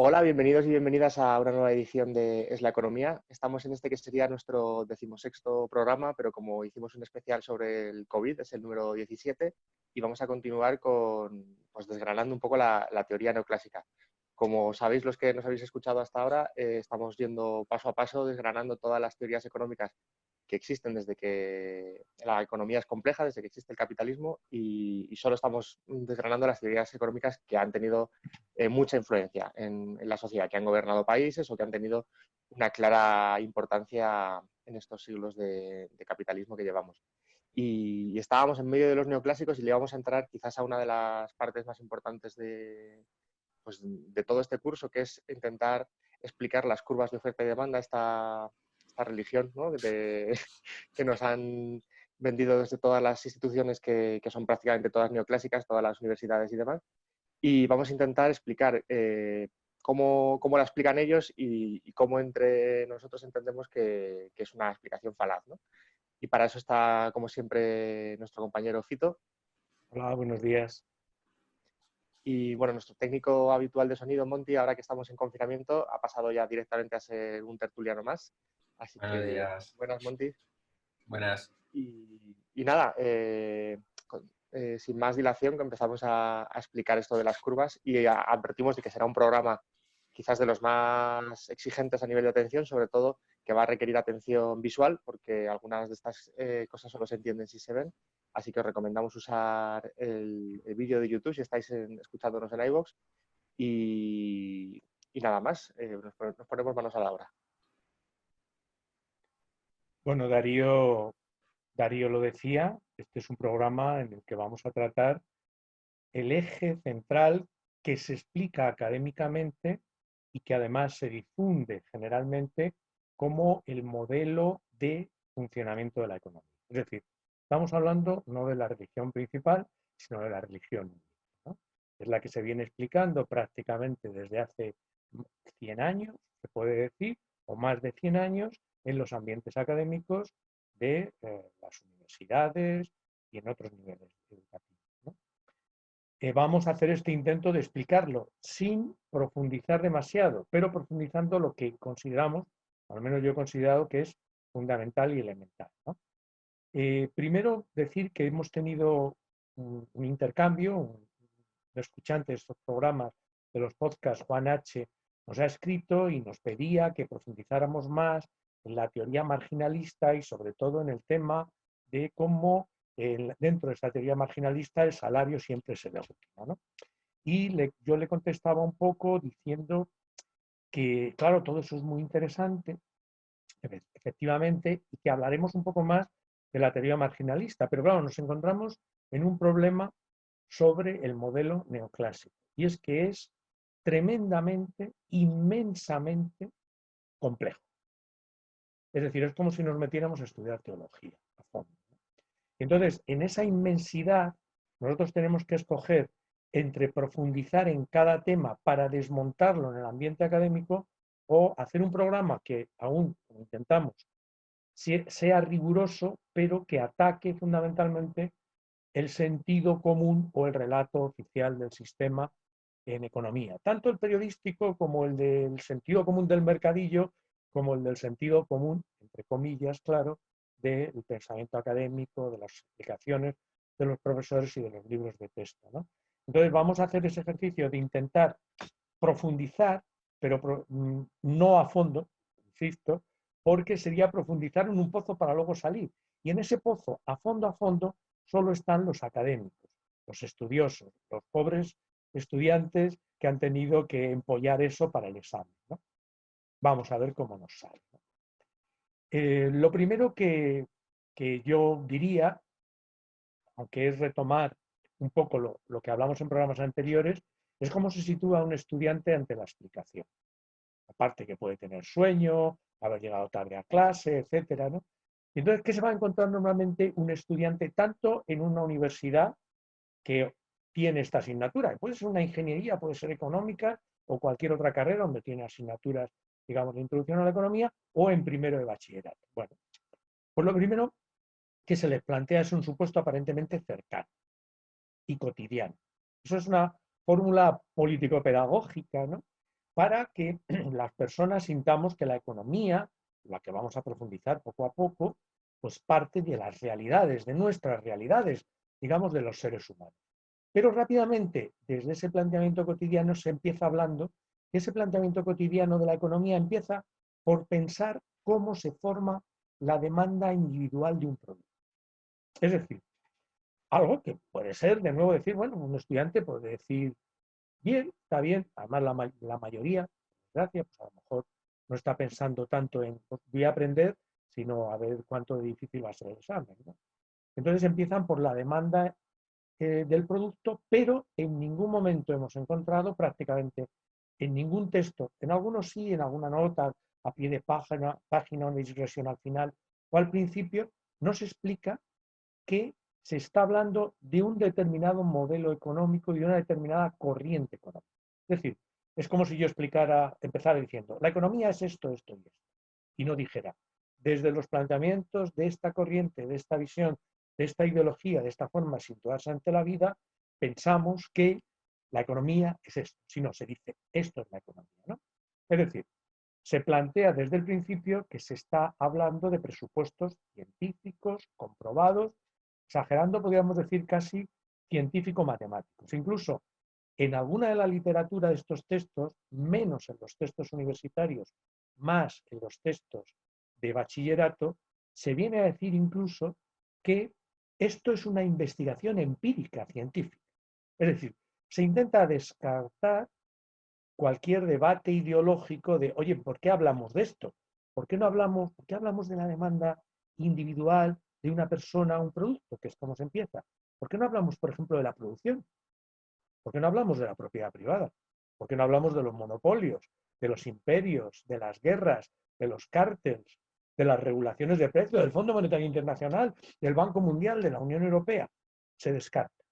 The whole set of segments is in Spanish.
Hola, bienvenidos y bienvenidas a una nueva edición de Es la Economía. Estamos en este que sería nuestro 16º programa, pero como hicimos un especial sobre el COVID, es el número 17, y vamos a continuar con, pues, desgranando un poco la teoría neoclásica. Como sabéis, los que nos habéis escuchado hasta ahora, estamos yendo paso a paso, desgranando todas las teorías económicas que existen desde que la economía es compleja, desde que existe el capitalismo, y solo estamos desgranando las teorías económicas que han tenido mucha influencia en la sociedad, que han gobernado países o que han tenido una clara importancia en estos siglos de capitalismo que llevamos. Y estábamos en medio de los neoclásicos y le vamos a entrar quizás a una de las partes más importantes pues, de todo este curso, que es intentar explicar las curvas de oferta y demanda, esta religión, ¿no? Que nos han vendido desde todas las instituciones que son prácticamente todas neoclásicas, todas las universidades y demás. Y vamos a intentar explicar cómo la explican ellos y cómo entre nosotros entendemos que es una explicación falaz, ¿no? Y para eso está, como siempre, nuestro compañero Fito. Hola, buenos días. Y bueno, nuestro técnico habitual de sonido, Monty, ahora que estamos en confinamiento, ha pasado ya directamente a ser un tertuliano más. Así Buenos que, días. buenas, Monty. Buenas. Y nada, sin más dilación, que empezamos a explicar esto de las curvas y advertimos de que será un programa quizás de los más exigentes a nivel de atención, sobre todo que va a requerir atención visual, porque algunas de estas cosas solo se entienden si se ven. Así que os recomendamos usar el vídeo de YouTube si estáis escuchándonos en iVoox. Y nada más, nos ponemos manos a la obra. Bueno, Darío lo decía, este es un programa en el que vamos a tratar el eje central que se explica académicamente y que además se difunde generalmente como el modelo de funcionamiento de la economía. Es decir, estamos hablando no de la religión principal, sino de la religión única, ¿no? Es la que se viene explicando prácticamente desde hace 100 años, se puede decir, o más de 100 años, en los ambientes académicos de las universidades y en otros niveles educativos, ¿no? Vamos a hacer este intento de explicarlo sin profundizar demasiado, pero profundizando lo que consideramos, al menos yo he considerado que es fundamental y elemental, ¿no? Primero decir que hemos tenido un intercambio, un escuchante de estos programas, de los podcasts, Juan H., nos ha escrito y nos pedía que profundizáramos más en la teoría marginalista y sobre todo en el tema de cómo dentro de esta teoría marginalista el salario siempre se ve último, ¿no? Y yo le contestaba un poco diciendo que, claro, todo eso es muy interesante, efectivamente, y que hablaremos un poco más de la teoría marginalista, pero claro, nos encontramos en un problema sobre el modelo neoclásico, y es que es tremendamente, inmensamente complejo. Es decir, es como si nos metiéramos a estudiar teología a fondo. Entonces, en esa inmensidad, nosotros tenemos que escoger entre profundizar en cada tema para desmontarlo en el ambiente académico o hacer un programa que aún intentamos sea riguroso, pero que ataque fundamentalmente el sentido común o el relato oficial del sistema en economía. Tanto el periodístico como el del sentido común del mercadillo, como el del sentido común, entre comillas, claro, del pensamiento académico, de las explicaciones de los profesores y de los libros de texto, ¿no? Entonces vamos a hacer ese ejercicio de intentar profundizar, pero no a fondo, insisto, porque sería profundizar en un pozo para luego salir. Y en ese pozo, a fondo, solo están los académicos, los estudiosos, los pobres estudiantes que han tenido que empollar eso para el examen, ¿no? Vamos a ver cómo nos sale, ¿no? Lo primero que yo diría, aunque es retomar un poco lo que hablamos en programas anteriores, es cómo se sitúa un estudiante ante la explicación. Aparte que puede tener sueño, haber llegado tarde a clase, etcétera, ¿no? Entonces, ¿qué se va a encontrar normalmente un estudiante tanto en una universidad que tiene esta asignatura? Puede ser una ingeniería, puede ser económica o cualquier otra carrera donde tiene asignaturas, digamos, de introducción a la economía o en primero de bachillerato. Bueno, pues lo primero que se les plantea es un supuesto aparentemente cercano y cotidiano. Eso es una fórmula político-pedagógica, ¿no? para que las personas sintamos que la economía, la que vamos a profundizar poco a poco, pues parte de las realidades, de nuestras realidades, digamos, de los seres humanos. Pero rápidamente, desde ese planteamiento cotidiano se empieza hablando, que ese planteamiento cotidiano de la economía empieza por pensar cómo se forma la demanda individual de un producto. Es decir, algo que puede ser, de nuevo, decir, bueno, un estudiante puede decir, bien, está bien, además la mayoría, gracias, pues a lo mejor no está pensando tanto en, pues voy a aprender, sino a ver cuánto de difícil va a ser el examen, ¿no? Entonces empiezan por la demanda del producto, pero en ningún momento hemos encontrado prácticamente en ningún texto, en algunos sí, en alguna nota a pie de página, una digresión al final o al principio, nos explica que se está hablando de un determinado modelo económico y de una determinada corriente económica. Es decir, es como si yo empezara diciendo, la economía es esto, esto y esto, y no dijera, desde los planteamientos de esta corriente, de esta visión, de esta ideología, de esta forma de situarse ante la vida, pensamos que la economía es esto, sino se dice, esto es la economía, ¿no? Es decir, se plantea desde el principio que se está hablando de presupuestos científicos, comprobados, exagerando, podríamos decir casi científico-matemáticos. Incluso en alguna de la literatura de estos textos, menos en los textos universitarios, más en los textos de bachillerato, se viene a decir incluso que esto es una investigación empírica científica. Es decir, se intenta descartar cualquier debate ideológico de, oye, ¿por qué hablamos de esto? ¿Por qué no hablamos, por qué hablamos de la demanda individual de una persona a un producto, que es como se empieza? ¿Por qué no hablamos, por ejemplo, de la producción? ¿Por qué no hablamos de la propiedad privada? ¿Por qué no hablamos de los monopolios, de los imperios, de las guerras, de los cárteles, de las regulaciones de precios, del Fondo Monetario Internacional, del Banco Mundial, de la Unión Europea? Se descarta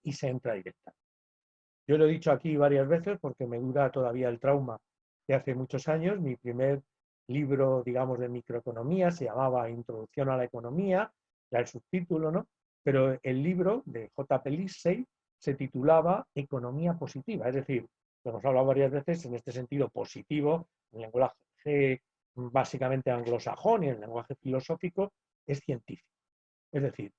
y se entra directa. Yo lo he dicho aquí varias veces porque me dura todavía el trauma de hace muchos años. Mi primer libro, digamos, de microeconomía se llamaba Introducción a la Economía, ya el subtítulo, ¿no? Pero el libro de J. Lindsay se titulaba Economía Positiva, es decir, lo hemos hablado varias veces en este sentido positivo, en el lenguaje básicamente anglosajón y en el lenguaje filosófico, es científico. Es decir,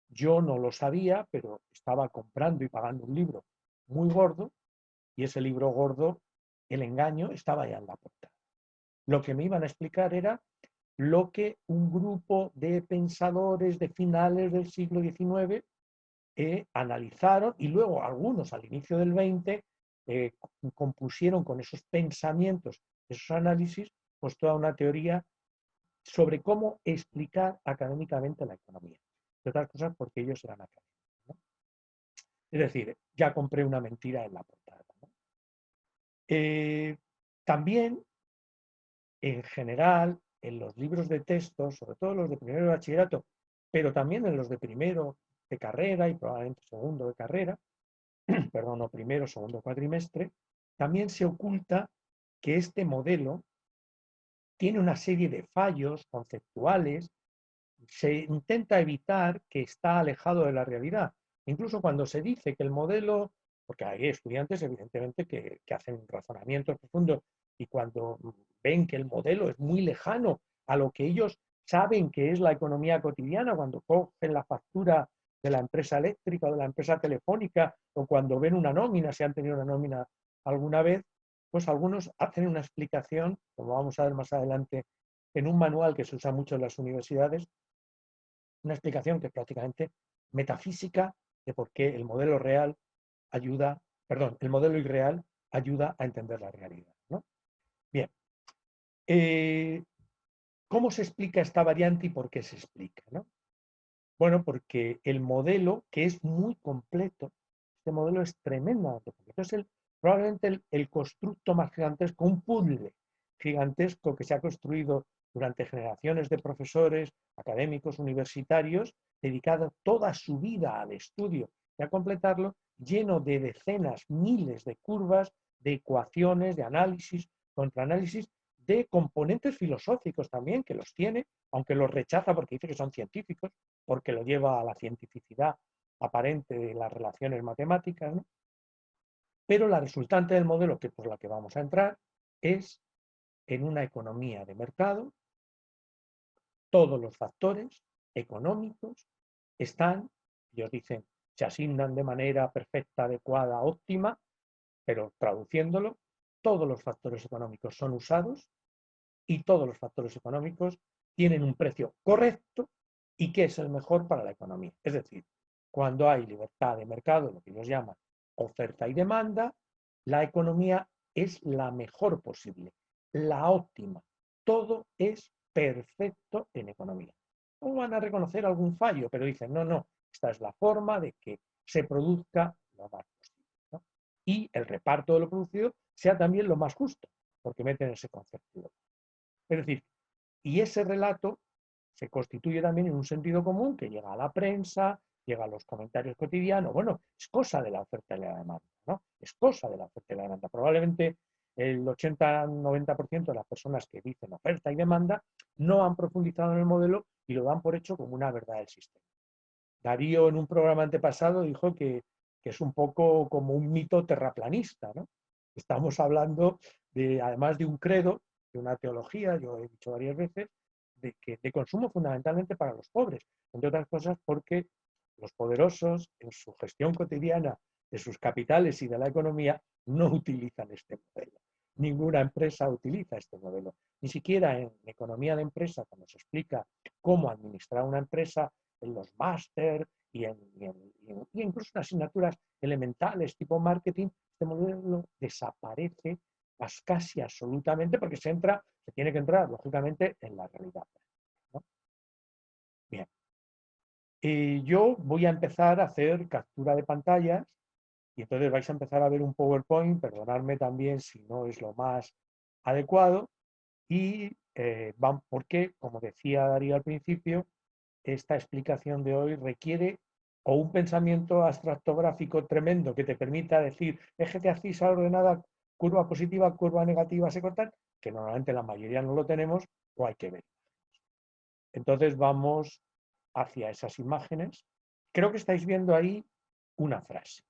yo no lo sabía, pero estaba comprando y pagando un libro muy gordo, y ese libro gordo, el engaño, estaba ya en la portada. Lo que me iban a explicar era lo que un grupo de pensadores de finales del siglo XIX analizaron, y luego algunos al inicio del XX compusieron con esos pensamientos, esos análisis, pues toda una teoría sobre cómo explicar académicamente la economía. De otras cosas porque ellos eran académicos, ¿no? Es decir, ya compré una mentira en la portada, ¿no? También, en general, en los libros de texto, sobre todo los de primero de bachillerato, pero también en los de primero de carrera y probablemente segundo de carrera, perdón, no primero, segundo cuatrimestre, también se oculta que este modelo tiene una serie de fallos conceptuales, se intenta evitar que está alejado de la realidad. Incluso cuando se dice que el modelo, porque hay estudiantes evidentemente que hacen razonamientos profundos y cuando ven que el modelo es muy lejano a lo que ellos saben que es la economía cotidiana, cuando cogen la factura de la empresa eléctrica o de la empresa telefónica o cuando ven una nómina, si han tenido una nómina alguna vez, pues algunos hacen una explicación, como vamos a ver más adelante en un manual que se usa mucho en las universidades, una explicación que es prácticamente metafísica de por qué el modelo real ayuda, perdón, el modelo irreal ayuda a entender la realidad, ¿no? Bien, ¿cómo se explica esta variante y por qué se explica, ¿no? Bueno, porque el modelo, que es muy completo, este modelo es tremendamente completo, es probablemente el constructo más gigantesco, un puzzle gigantesco que se ha construido durante generaciones de profesores, académicos, universitarios, dedicado toda su vida al estudio y a completarlo, lleno de decenas, miles de curvas, de ecuaciones, de análisis, contraanálisis, de componentes filosóficos también, que los tiene, aunque los rechaza porque dice que son científicos, porque lo lleva a la cientificidad aparente de las relaciones matemáticas, ¿no? Pero la resultante del modelo, que por la que vamos a entrar, es en una economía de mercado. Todos los factores económicos están, ellos dicen, se asignan de manera perfecta, adecuada, óptima, pero traduciéndolo, todos los factores económicos son usados y todos los factores económicos tienen un precio correcto y que es el mejor para la economía. Es decir, cuando hay libertad de mercado, lo que ellos llaman oferta y demanda, la economía es la mejor posible, la óptima. Todo es perfecto en economía. No van a reconocer algún fallo, pero dicen, no, no, esta es la forma de que se produzca lo más posible, ¿no? Y el reparto de lo producido sea también lo más justo, porque meten ese concepto. Es decir, y ese relato se constituye también en un sentido común que llega a la prensa, llega a los comentarios cotidianos. Bueno, es cosa de la oferta y la demanda, ¿no? Es cosa de la oferta y la demanda. Probablemente el 80-90% de las personas que dicen oferta y demanda no han profundizado en el modelo y lo dan por hecho como una verdad del sistema. Darío, en un programa antepasado, dijo que es un poco como un mito terraplanista, ¿no? Estamos hablando de, además de un credo, de una teología, yo he dicho varias veces, de consumo fundamentalmente para los pobres, entre otras cosas porque los poderosos en su gestión cotidiana de sus capitales y de la economía no utilizan este modelo. Ninguna empresa utiliza este modelo. Ni siquiera en economía de empresa, cuando se explica cómo administrar una empresa, en los máster y incluso en asignaturas elementales tipo marketing, este modelo desaparece casi absolutamente porque se tiene que entrar, lógicamente, en la realidad, ¿no? Bien. Yo voy a empezar a hacer captura de pantallas y entonces vais a empezar a ver un PowerPoint, perdonadme también si no es lo más adecuado, y porque, como decía Darío al principio, esta explicación de hoy requiere o un pensamiento abstractográfico tremendo que te permita decir eje de abscisa ordenada, curva positiva, curva negativa, se cortan, que normalmente la mayoría no lo tenemos o hay que ver. Entonces vamos hacia esas imágenes. Creo que estáis viendo ahí una frase.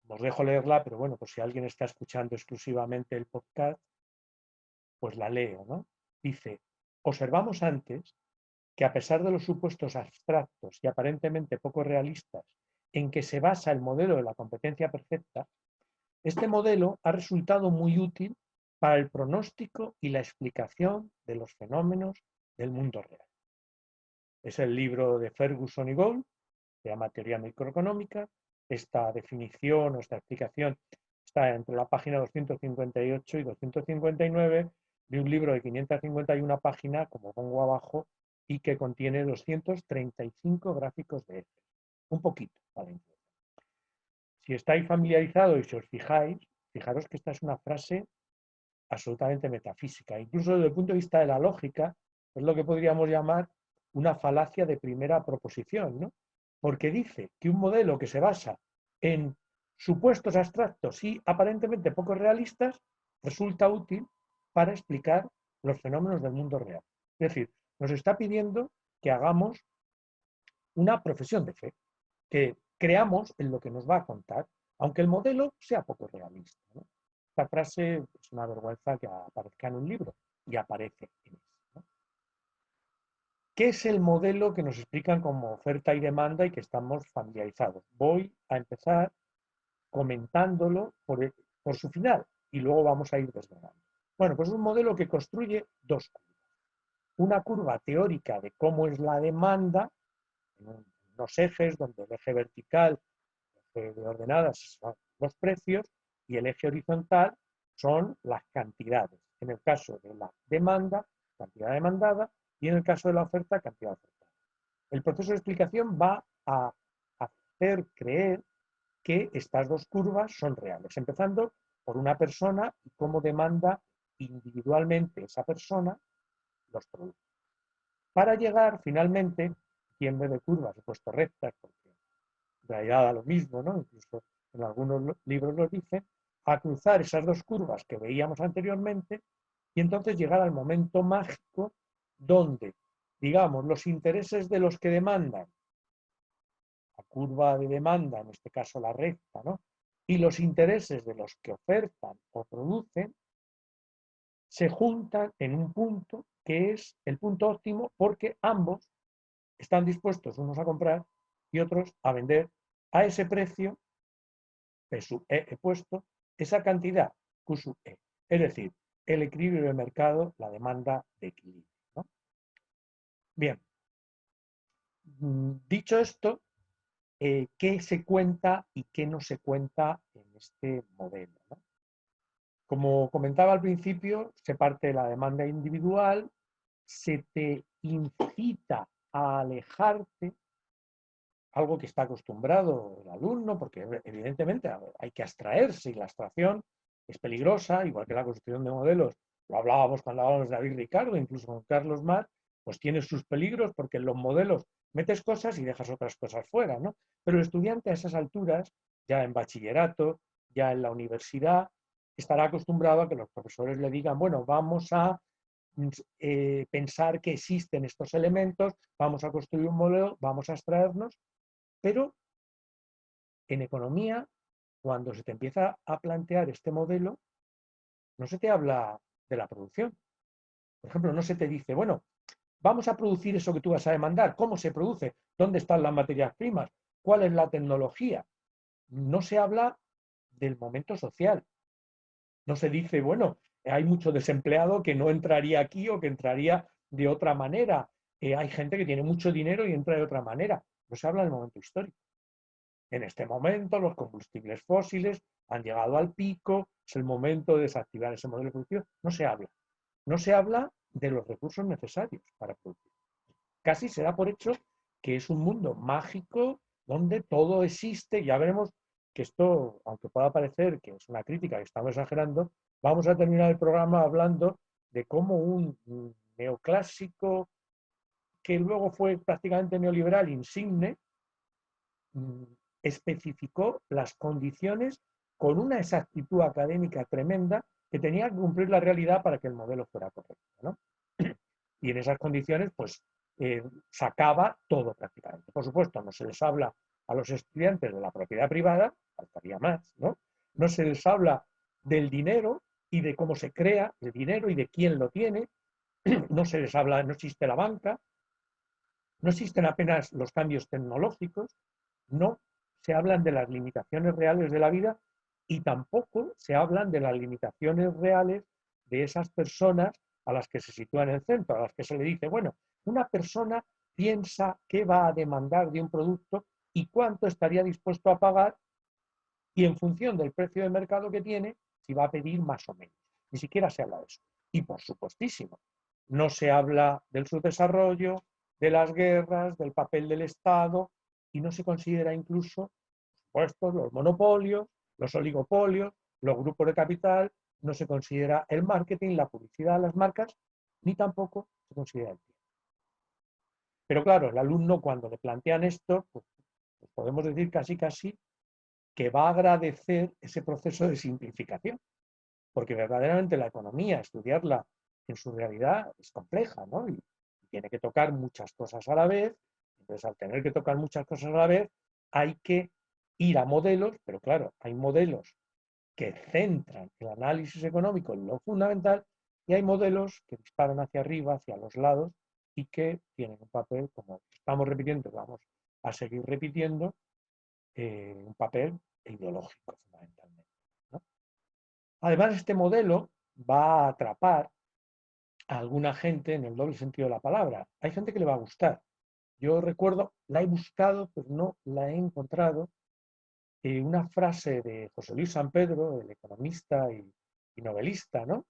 Os dejo leerla, pero bueno, pues si alguien está escuchando exclusivamente el podcast, pues la leo, ¿no? Dice, observamos antes que a pesar de los supuestos abstractos y aparentemente poco realistas en que se basa el modelo de la competencia perfecta, este modelo ha resultado muy útil para el pronóstico y la explicación de los fenómenos del mundo real. Es el libro de Ferguson y Gould, se llama Teoría Microeconómica. Esta definición o esta explicación está entre la página 258 y 259 de un libro de 551 páginas, como pongo abajo, y que contiene 235 gráficos de Excel. Un poquito para entender. Si estáis familiarizados y si os fijáis, fijaros que esta es una frase absolutamente metafísica. Incluso desde el punto de vista de la lógica, es lo que podríamos llamar una falacia de primera proposición, ¿no? Porque dice que un modelo que se basa en supuestos abstractos y aparentemente poco realistas resulta útil para explicar los fenómenos del mundo real. Es decir, nos está pidiendo que hagamos una profesión de fe, que creamos en lo que nos va a contar, aunque el modelo sea poco realista, ¿no? Esta frase es una vergüenza que aparezca en un libro y aparece en este, ¿no? ¿Qué es el modelo que nos explican como oferta y demanda y que estamos familiarizados? Voy a empezar comentándolo por su final y luego vamos a ir desgranando. Bueno, pues es un modelo que construye dos curvas. Una curva teórica de cómo es la demanda, en unos ejes donde el eje vertical, el eje de ordenadas, son los precios y el eje horizontal son las cantidades. En el caso de la demanda, cantidad demandada, y en el caso de la oferta, cantidad ofertada. El proceso de explicación va a hacer creer que estas dos curvas son reales, empezando por una persona y cómo demanda individualmente esa persona los productos. Para llegar finalmente, aquí en vez de curvas he puesto rectas, porque en realidad da lo mismo, ¿no? Incluso en algunos libros lo dicen, a cruzar esas dos curvas que veíamos anteriormente y entonces llegar al momento mágico donde, digamos, los intereses de los que demandan, curva de demanda, en este caso la recta, ¿no? Y los intereses de los que ofertan o producen, se juntan en un punto que es el punto óptimo porque ambos están dispuestos unos a comprar y otros a vender a ese precio P sub E he puesto esa cantidad Q sub E. Es decir, el equilibrio de mercado, la demanda de equilibrio, ¿no? Bien, dicho esto, ¿qué se cuenta y qué no se cuenta en este modelo, ¿no? Como comentaba al principio, se parte de la demanda individual, se te incita a alejarte, algo que está acostumbrado el alumno, porque evidentemente hay que abstraerse y la abstracción es peligrosa, igual que la construcción de modelos, lo hablábamos cuando hablábamos de David Ricardo, incluso con Carlos Marx, pues tiene sus peligros porque en los modelos metes cosas y dejas otras cosas fuera, ¿no? Pero el estudiante a esas alturas, ya en bachillerato, ya en la universidad, estará acostumbrado a que los profesores le digan, bueno, vamos a pensar que existen estos elementos, vamos a construir un modelo, vamos a abstraernos, pero en economía, cuando se te empieza a plantear este modelo, no se te habla de la producción. Por ejemplo, no se te dice, bueno, vamos a producir eso que tú vas a demandar, ¿cómo se produce? ¿Dónde están las materias primas? ¿Cuál es la tecnología? No se habla del momento social. No se dice, bueno, hay mucho desempleado que no entraría aquí o que entraría de otra manera. Hay gente que tiene mucho dinero y entra de otra manera. No se habla del momento histórico. En este momento los combustibles fósiles han llegado al pico, es el momento de desactivar ese modelo de producción. No se habla. No se habla de los recursos necesarios para producir. Casi se da por hecho que es un mundo mágico donde todo existe. Ya veremos que esto, aunque pueda parecer que es una crítica que estamos exagerando, vamos a terminar el programa hablando de cómo un neoclásico que luego fue prácticamente neoliberal insigne, especificó las condiciones con una exactitud académica tremenda que tenía que cumplir la realidad para que el modelo fuera correcto, ¿no? Y en esas condiciones, pues, sacaba todo prácticamente. Por supuesto, no se les habla a los estudiantes de la propiedad privada, faltaría más, ¿no? No se les habla del dinero y de cómo se crea el dinero y de quién lo tiene, no se les habla, no existe la banca, no existen apenas los cambios tecnológicos, no se hablan de las limitaciones reales de la vida y tampoco se hablan de las limitaciones reales de esas personas a las que se sitúa en el centro, a las que se le dice, bueno, una persona piensa qué va a demandar de un producto y cuánto estaría dispuesto a pagar y en función del precio de mercado que tiene, si va a pedir más o menos. Ni siquiera se habla de eso. Y por supuestísimo, no se habla del subdesarrollo, de las guerras, del papel del Estado y no se considera incluso, por supuesto, los monopolios, los oligopolios, los grupos de capital, no se considera el marketing, la publicidad, las marcas, ni tampoco se considera el tiempo. Pero claro, el alumno cuando le plantean esto, pues podemos decir casi que va a agradecer ese proceso de simplificación, porque verdaderamente la economía, estudiarla en su realidad es compleja, ¿no? Y tiene que tocar muchas cosas a la vez, entonces al tener que tocar muchas cosas a la vez, hay que ir a modelos, pero claro, hay modelos que centran el análisis económico en lo fundamental y hay modelos que disparan hacia arriba, hacia los lados y que tienen un papel, como estamos repitiendo, vamos a seguir repitiendo, un papel ideológico fundamentalmente, ¿no? Además, este modelo va a atrapar a alguna gente en el doble sentido de la palabra. Hay gente que le va a gustar. Yo recuerdo, la he buscado, pero no la he encontrado, una frase de José Luis San Pedro, el economista y novelista, ¿no?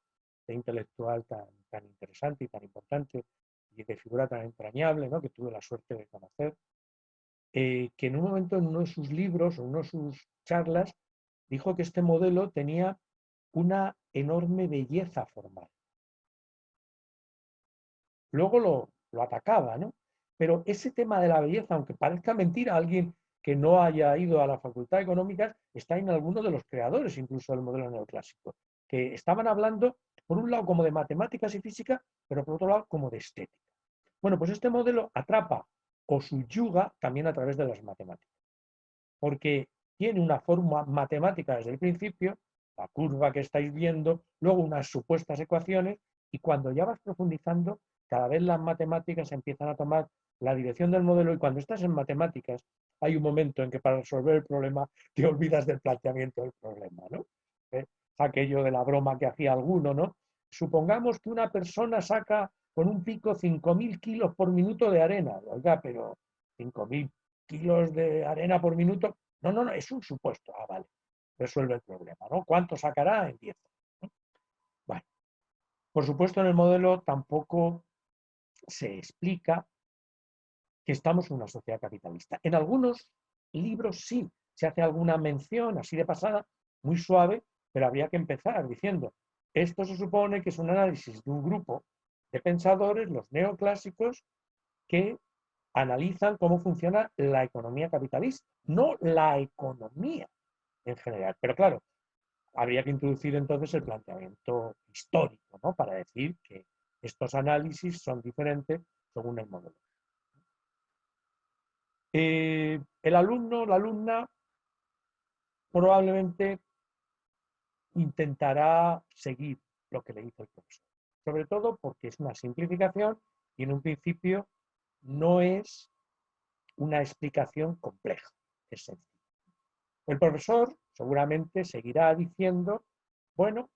De intelectual tan interesante y tan importante y de figura tan entrañable, ¿no? Que tuve la suerte de conocer, que en un momento en uno de sus libros o en una de sus charlas dijo que este modelo tenía una enorme belleza formal. Luego lo atacaba, ¿no? Pero ese tema de la belleza, aunque parezca mentira a alguien que no haya ido a la Facultad de Económicas, está en algunos de los creadores incluso del modelo neoclásico, que estaban hablando, por un lado, como de matemáticas y física, pero por otro lado, como de estética. Bueno, pues este modelo atrapa o subyuga también a través de las matemáticas. porque tiene una forma matemática desde el principio, la curva que estáis viendo, luego unas supuestas ecuaciones, y cuando ya vas profundizando, cada vez las matemáticas empiezan a tomar la dirección del modelo, y cuando estás en matemáticas hay un momento en que para resolver el problema te olvidas del planteamiento del problema, ¿no? Aquello de la broma que hacía alguno, ¿no? Supongamos que una persona saca con un pico 5.000 kilos por minuto de arena. Oiga, pero 5.000 kilos de arena por minuto, no, no, no, es un supuesto. Ah, vale, resuelve el problema, ¿no? ¿Cuánto sacará en 10 años? ¿No? Bueno, por supuesto en el modelo tampoco se explica que estamos en una sociedad capitalista. En algunos libros sí se hace alguna mención así de pasada, muy suave, pero habría que empezar diciendo, esto se supone que es un análisis de un grupo de pensadores, los neoclásicos, que analizan cómo funciona la economía capitalista, no la economía en general. Pero claro, habría que introducir entonces el planteamiento histórico, ¿no? Para decir que estos análisis son diferentes según el modelo. El alumno, la alumna, probablemente intentará seguir lo que le dice el profesor, sobre todo porque es una simplificación y en un principio no es una explicación compleja, es sencilla. El profesor seguramente seguirá diciendo, bueno,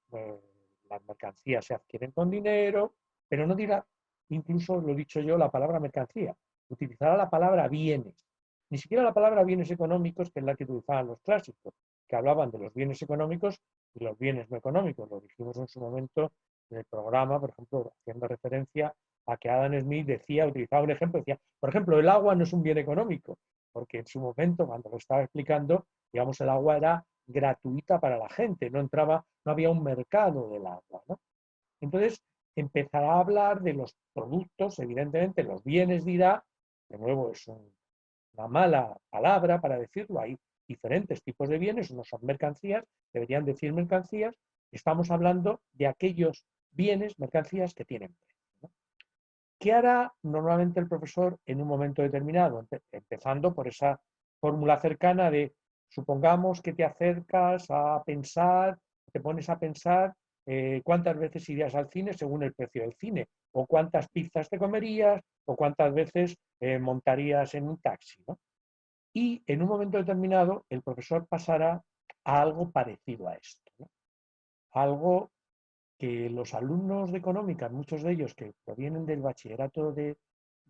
las mercancías se adquieren con dinero, pero no dirá, incluso lo he dicho yo, la palabra mercancía, utilizará la palabra bienes, ni siquiera la palabra bienes económicos, que es la que utilizaban los clásicos, que hablaban de los bienes económicos y los bienes no económicos. Lo dijimos en su momento en el programa, por ejemplo, haciendo referencia a que Adam Smith decía, utilizaba un ejemplo, decía, por ejemplo, el agua no es un bien económico, porque en su momento, cuando lo estaba explicando, digamos, el agua era gratuita para la gente, no entraba, no había un mercado del agua, ¿no? Entonces, empezará a hablar de los productos, evidentemente, los bienes dirá, de nuevo es una mala palabra para decirlo, hay diferentes tipos de bienes, unos son mercancías, deberían decir mercancías, estamos hablando de aquellos bienes, mercancías que tienen precio, ¿no? ¿Qué hará normalmente el profesor en un momento determinado? Empezando por esa fórmula cercana de, supongamos que te acercas a pensar, te pones a pensar cuántas veces irías al cine según el precio del cine, o cuántas pizzas te comerías, o cuántas veces montarías en un taxi, ¿no? Y en un momento determinado el profesor pasará a algo parecido a esto, ¿no? Algo que los alumnos de económica, muchos de ellos que provienen del bachillerato de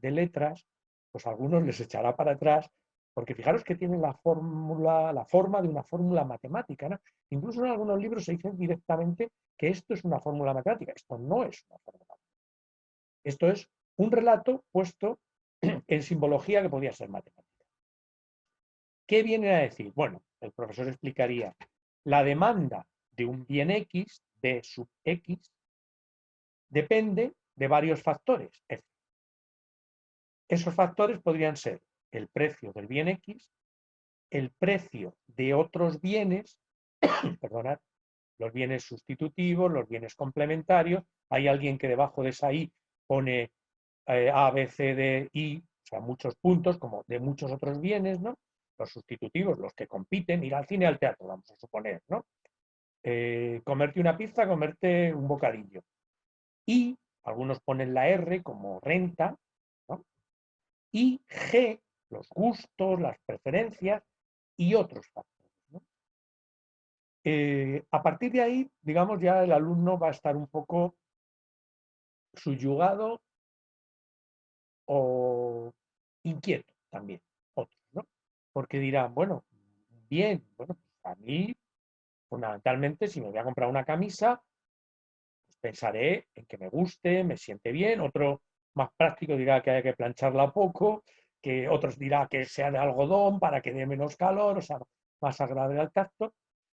letras, pues a algunos les echará para atrás, porque fijaros que tienen la fórmula, la forma de una fórmula matemática, ¿no? Incluso en algunos libros se dice directamente que esto es una fórmula matemática. Esto no es una fórmula matemática. Esto es un relato puesto en simbología que podría ser matemática. ¿Qué viene a decir? Bueno, el profesor explicaría la demanda de un bien X, B sub X, depende de varios factores. Esos factores podrían ser el precio del bien X, el precio de otros bienes, perdonad, los bienes sustitutivos, los bienes complementarios. Hay alguien que debajo de esa I pone A, B, C, D, I, o sea, muchos puntos, como de muchos otros bienes, ¿no? Los sustitutivos, los que compiten, ir al cine, al teatro, vamos a suponer, ¿no? Comerte una pizza, comerte un bocadillo. Y algunos ponen la R como renta, ¿no? Y G, los gustos, las preferencias y otros factores, ¿no? A partir de ahí, digamos, ya el alumno va a estar un poco subyugado o inquieto también, otros, ¿no? Porque dirán, bueno, bien, bueno, pues a mí, fundamentalmente, si me voy a comprar una camisa, pues pensaré en que me guste, me siente bien. Otro más práctico dirá que hay que plancharla poco, que otros dirá que sea de algodón para que dé menos calor, o sea, más agradable al tacto.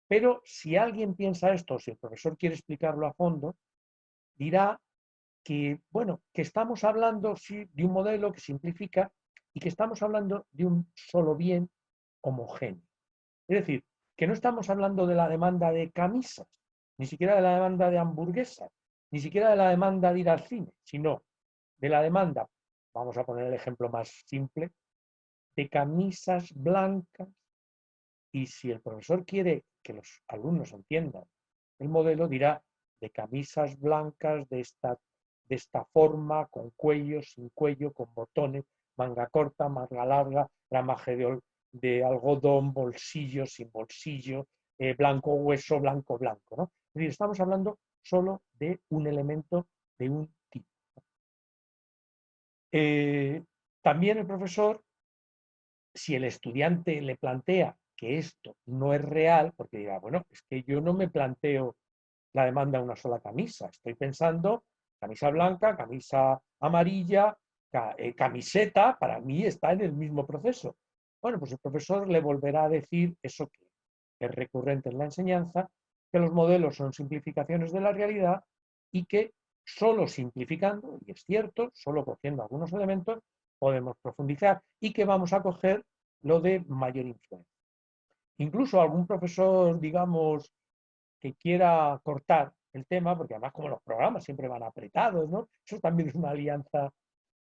Pero si alguien piensa esto, si el profesor quiere explicarlo a fondo, dirá que, bueno, que estamos hablando sí, de un modelo que simplifica y que estamos hablando de un solo bien homogéneo. Es decir, que no estamos hablando de la demanda de camisas, ni siquiera de la demanda de hamburguesas, ni siquiera de la demanda de ir al cine, sino de la demanda, vamos a poner el ejemplo más simple, de camisas blancas Y si el profesor quiere que los alumnos entiendan el modelo, dirá de camisas blancas de esta forma, con cuello, sin cuello, con botones, manga corta, manga larga, ramaje de algodón, bolsillo, sin bolsillo, blanco hueso, blanco, blanco, ¿no? Es decir, estamos hablando solo de un elemento de un tipo. También el profesor, si el estudiante le plantea que esto no es real, porque dirá, bueno, es que yo no me planteo la demanda de una sola camisa, estoy pensando camisa blanca, camisa amarilla, camiseta, para mí está en el mismo proceso. Bueno, pues el profesor le volverá a decir eso que es recurrente en la enseñanza, que los modelos son simplificaciones de la realidad y que solo simplificando, y es cierto, solo cogiendo algunos elementos, podemos profundizar y que vamos a coger lo de mayor influencia. Incluso algún profesor, digamos, que quiera cortar el tema, porque además como los programas siempre van apretados, ¿no? Eso también es una alianza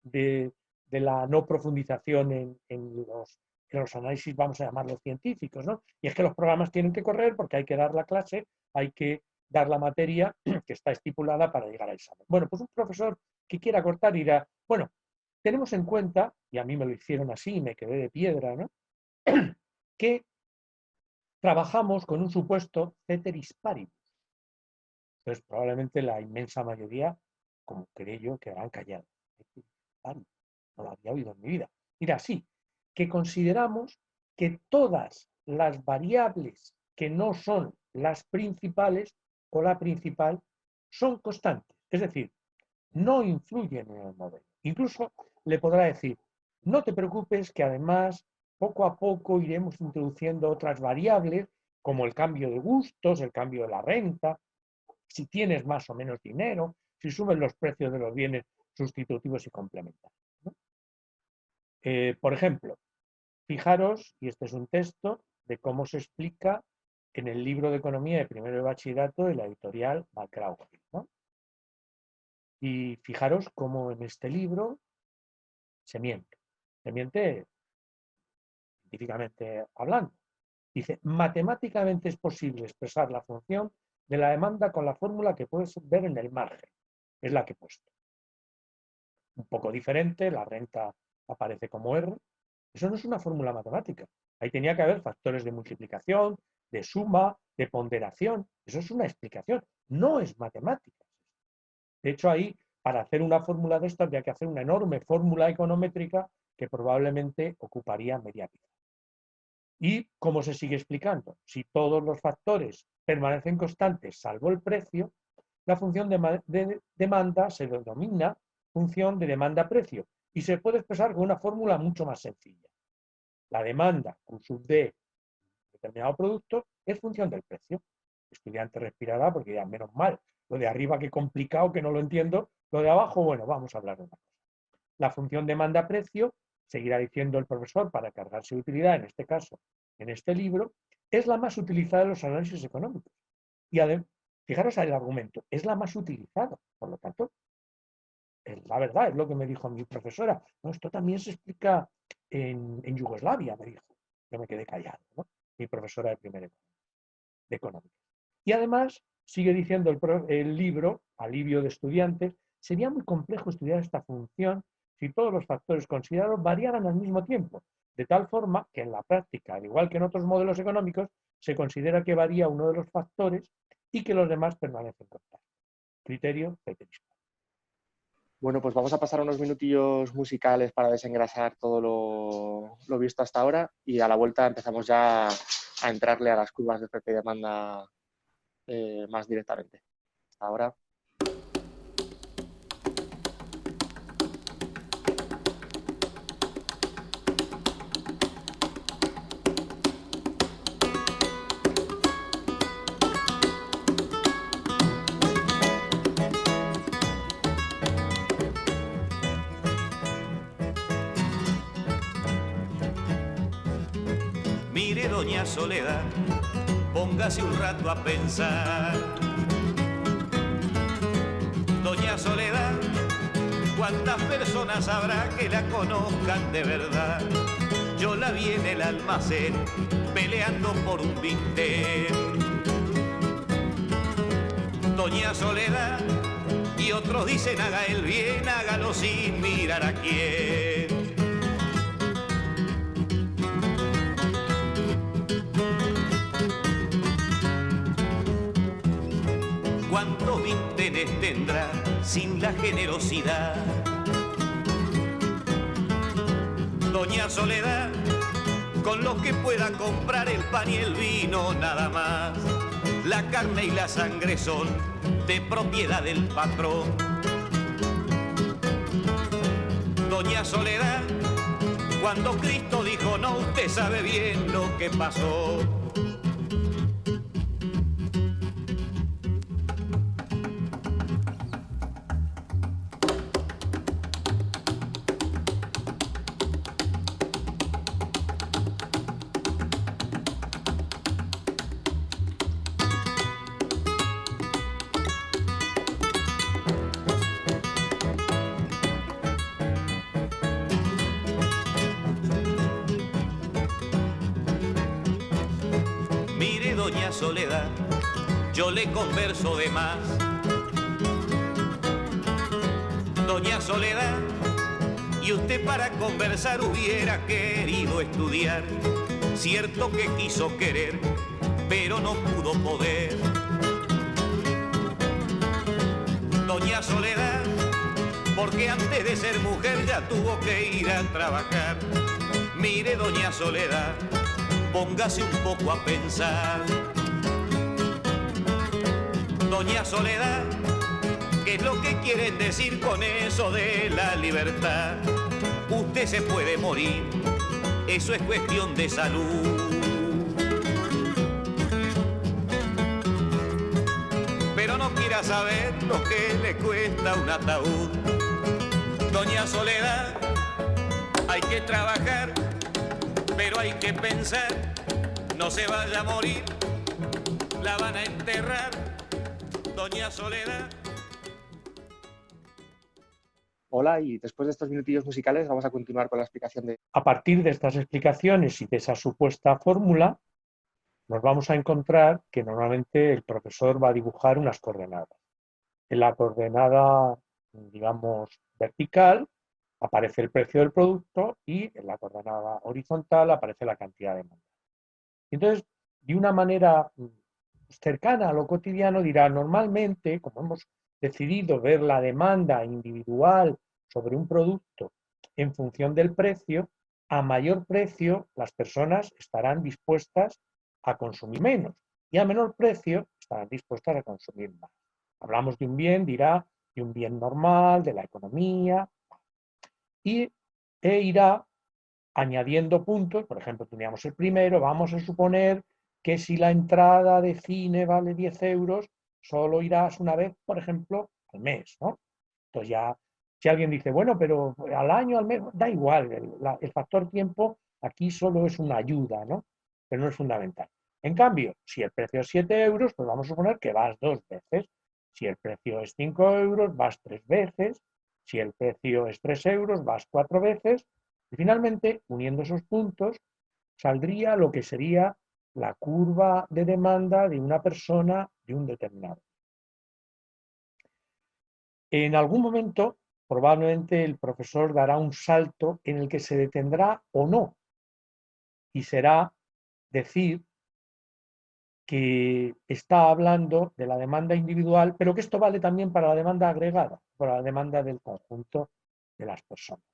de la no profundización en los análisis, vamos a llamarlos científicos, ¿no? Y es que los programas tienen que correr porque hay que dar la clase, hay que dar la materia que está estipulada para llegar al examen. Bueno, pues un profesor que quiera cortar dirá, bueno, tenemos en cuenta, y a mí me lo hicieron así y me quedé de piedra, ¿no? que trabajamos con un supuesto ceteris paribus. Entonces, probablemente la inmensa mayoría, como creo yo, quedarán callados. No lo había oído en mi vida. Mira, sí, que consideramos que todas las variables que no son las principales o la principal son constantes. Es decir, no influyen en el modelo. Incluso le podrá decir, no te preocupes que además poco a poco iremos introduciendo otras variables como el cambio de gustos, el cambio de la renta, si tienes más o menos dinero, si suben los precios de los bienes sustitutivos y complementarios, ¿no? Por ejemplo, fijaros, y este es un texto de cómo se explica en el libro de economía de primero de bachillerato de la editorial McGraw-Hill, ¿no? Y fijaros cómo en este libro se miente científicamente hablando. Dice, matemáticamente es posible expresar la función de la demanda con la fórmula que puedes ver en el margen. Es la que he puesto. Un poco diferente, la renta aparece como R. Eso no es una fórmula matemática. Ahí tenía que haber factores de multiplicación, de suma, de ponderación. Eso es una explicación, no es matemática. De hecho, ahí, para hacer una fórmula de esta, habría que hacer una enorme fórmula econométrica que probablemente ocuparía media vida. ¿Y cómo se sigue explicando? Si todos los factores permanecen constantes, salvo el precio, la función de demanda se denomina función de demanda-precio y se puede expresar con una fórmula mucho más sencilla. La demanda Q sub D de determinado producto es función del precio. El estudiante respirará porque dirá, menos mal, lo de arriba qué complicado, que no lo entiendo, lo de abajo, bueno, vamos a hablar de una cosa. La función demanda-precio, seguirá diciendo el profesor para cargarse de utilidad, en este caso, en este libro, es la más utilizada en los análisis económicos. Y además, fijaros el argumento, es la más utilizada, por lo tanto, es la verdad, es lo que me dijo mi profesora. No, esto también se explica en Yugoslavia, me dijo. Yo me quedé callado, ¿no? Mi profesora de primer de económica. Y además, sigue diciendo el libro, Alivio de estudiantes, sería muy complejo estudiar esta función si todos los factores considerados variaran al mismo tiempo, de tal forma que en la práctica, al igual que en otros modelos económicos, se considera que varía uno de los factores y que los demás permanecen constantes. Criterio ceteris. Bueno, pues vamos a pasar unos minutillos musicales para desengrasar todo lo visto hasta ahora y a la vuelta empezamos ya a entrarle a las curvas de oferta y demanda más directamente. Hasta ahora. Mire, doña Soledad, póngase un rato a pensar. Doña Soledad, ¿cuántas personas habrá que la conozcan de verdad? yo la vi en el almacén, peleando por un bistec. Doña Soledad, y otros dicen haga el bien, hágalo sin mirar a quién. ¿Cuántos vínteres tendrá sin la generosidad? Doña Soledad, con lo que pueda comprar el pan y el vino nada más. La carne y la sangre son de propiedad del patrón. Doña Soledad, cuando Cristo dijo no, usted sabe bien lo que pasó. Doña Soledad, yo le converso de más. Doña Soledad, y usted para conversar hubiera querido estudiar. Cierto que quiso querer, pero no pudo poder. Doña Soledad, porque antes de ser mujer ya tuvo que ir a trabajar. Mire, Doña Soledad, póngase un poco a pensar. Doña Soledad, ¿qué es lo que quieren decir con eso de la libertad? Usted se puede morir, eso es cuestión de salud. Pero no quiera saber lo que le cuesta un ataúd. Doña Soledad, hay que trabajar, pero hay que pensar, no se vaya a morir, la van a enterrar, Doña Soledad. Hola, y después de estos minutillos musicales vamos a continuar con la explicación de... A partir de estas explicaciones y de esa supuesta fórmula, nos vamos a encontrar que normalmente el profesor va a dibujar unas coordenadas. En la coordenada, digamos, vertical, aparece el precio del producto y en la coordenada horizontal aparece la cantidad de demanda. Entonces, de una manera cercana a lo cotidiano, dirá, normalmente, como hemos decidido ver la demanda individual sobre un producto en función del precio, a mayor precio las personas estarán dispuestas a consumir menos y a menor precio estarán dispuestas a consumir más. Hablamos de un bien, dirá, de un bien normal, de la economía, e irá añadiendo puntos. Por ejemplo, teníamos el primero, vamos a suponer que si la entrada de cine vale 10 euros, solo irás una vez, por ejemplo, al mes, ¿no? Entonces ya, si alguien dice, bueno, pero al año, al mes, da igual, el factor tiempo aquí solo es una ayuda, ¿no? Pero no es fundamental. En cambio, si el precio es 7 euros, pues vamos a suponer que vas 2 veces. Si el precio es 5 euros, vas 3 veces. Si el precio es 3 euros, vas 4 veces. Y finalmente, uniendo esos puntos, saldría lo que sería la curva de demanda de una persona de un determinado. En algún momento, probablemente el profesor dará un salto en el que se detendrá o no. Y será decir que está hablando de la demanda individual, pero que esto vale también para la demanda agregada, para la demanda del conjunto de las personas.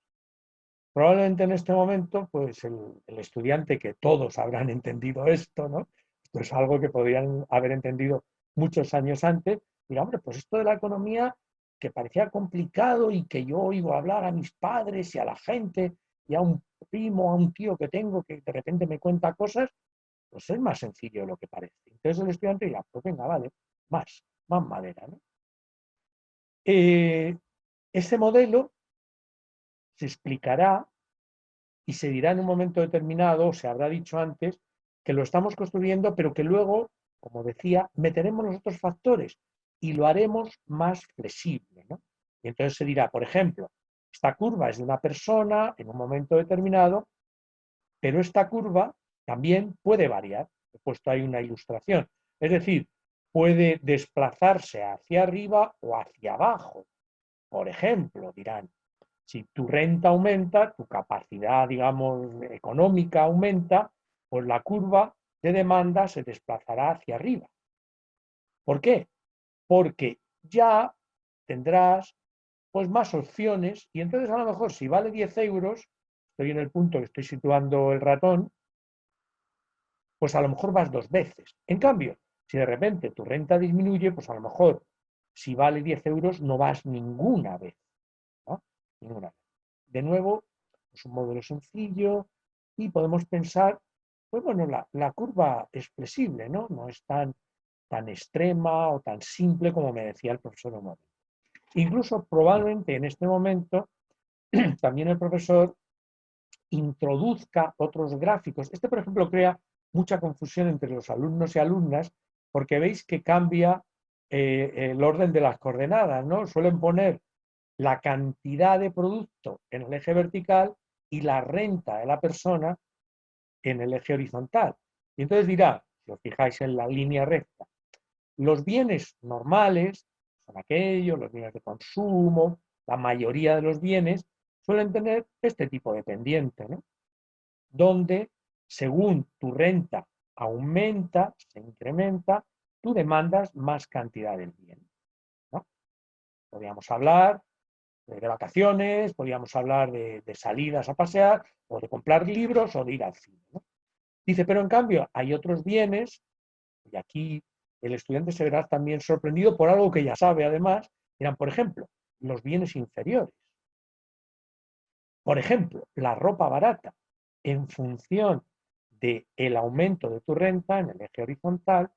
Probablemente en este momento, pues el estudiante, que todos habrán entendido esto, ¿no? Esto es algo que podrían haber entendido muchos años antes, diga, hombre, pues esto de la economía que parecía complicado y que yo oigo hablar a mis padres y a la gente y a un primo, a un tío que tengo que de repente me cuenta cosas, pues es más sencillo de lo que parece. Entonces el estudiante dirá, pues venga, vale, más madera, ¿no? Ese modelo se explicará y se dirá en un momento determinado, o se habrá dicho antes, que lo estamos construyendo, pero que luego, como decía, meteremos los otros factores y lo haremos más flexible, ¿no? Y entonces se dirá, por ejemplo, esta curva es de una persona en un momento determinado pero esta curva también puede variar. He puesto ahí una ilustración. Es decir, puede desplazarse hacia arriba o hacia abajo. Por ejemplo, dirán, si tu renta aumenta, tu capacidad, digamos, económica aumenta, pues la curva de demanda se desplazará hacia arriba. ¿Por qué? Porque ya tendrás pues más opciones y entonces a lo mejor si vale 10 euros, estoy en el punto que estoy situando el ratón, pues a lo mejor vas 2 veces. En cambio, si de repente tu renta disminuye, pues a lo mejor si vale 10 euros no vas ninguna vez, ¿no? Ninguna vez. De nuevo, es un modelo sencillo y podemos pensar, pues bueno, la curva es flexible, ¿no? No es tan extrema o tan simple como me decía el profesor Omar. Incluso probablemente en este momento también el profesor introduzca otros gráficos. Este, por ejemplo, crea mucha confusión entre los alumnos y alumnas porque veis que cambia el orden de las coordenadas, ¿no? Suelen poner la cantidad de producto en el eje vertical y la renta de la persona en el eje horizontal. Y entonces dirá, si os fijáis en la línea recta, los bienes normales son aquellos, los bienes de consumo, la mayoría de los bienes suelen tener este tipo de pendiente, ¿no? Donde según tu renta aumenta, se incrementa, tú demandas más cantidad del bien, ¿no? Podríamos hablar de vacaciones, podríamos hablar de salidas a pasear, o de comprar libros, o de ir al cine, ¿no? Dice, pero en cambio hay otros bienes, y aquí el estudiante se verá también sorprendido por algo que ya sabe además, dirán, por ejemplo, los bienes inferiores. Por ejemplo, la ropa barata, en función del aumento de tu renta en el eje horizontal,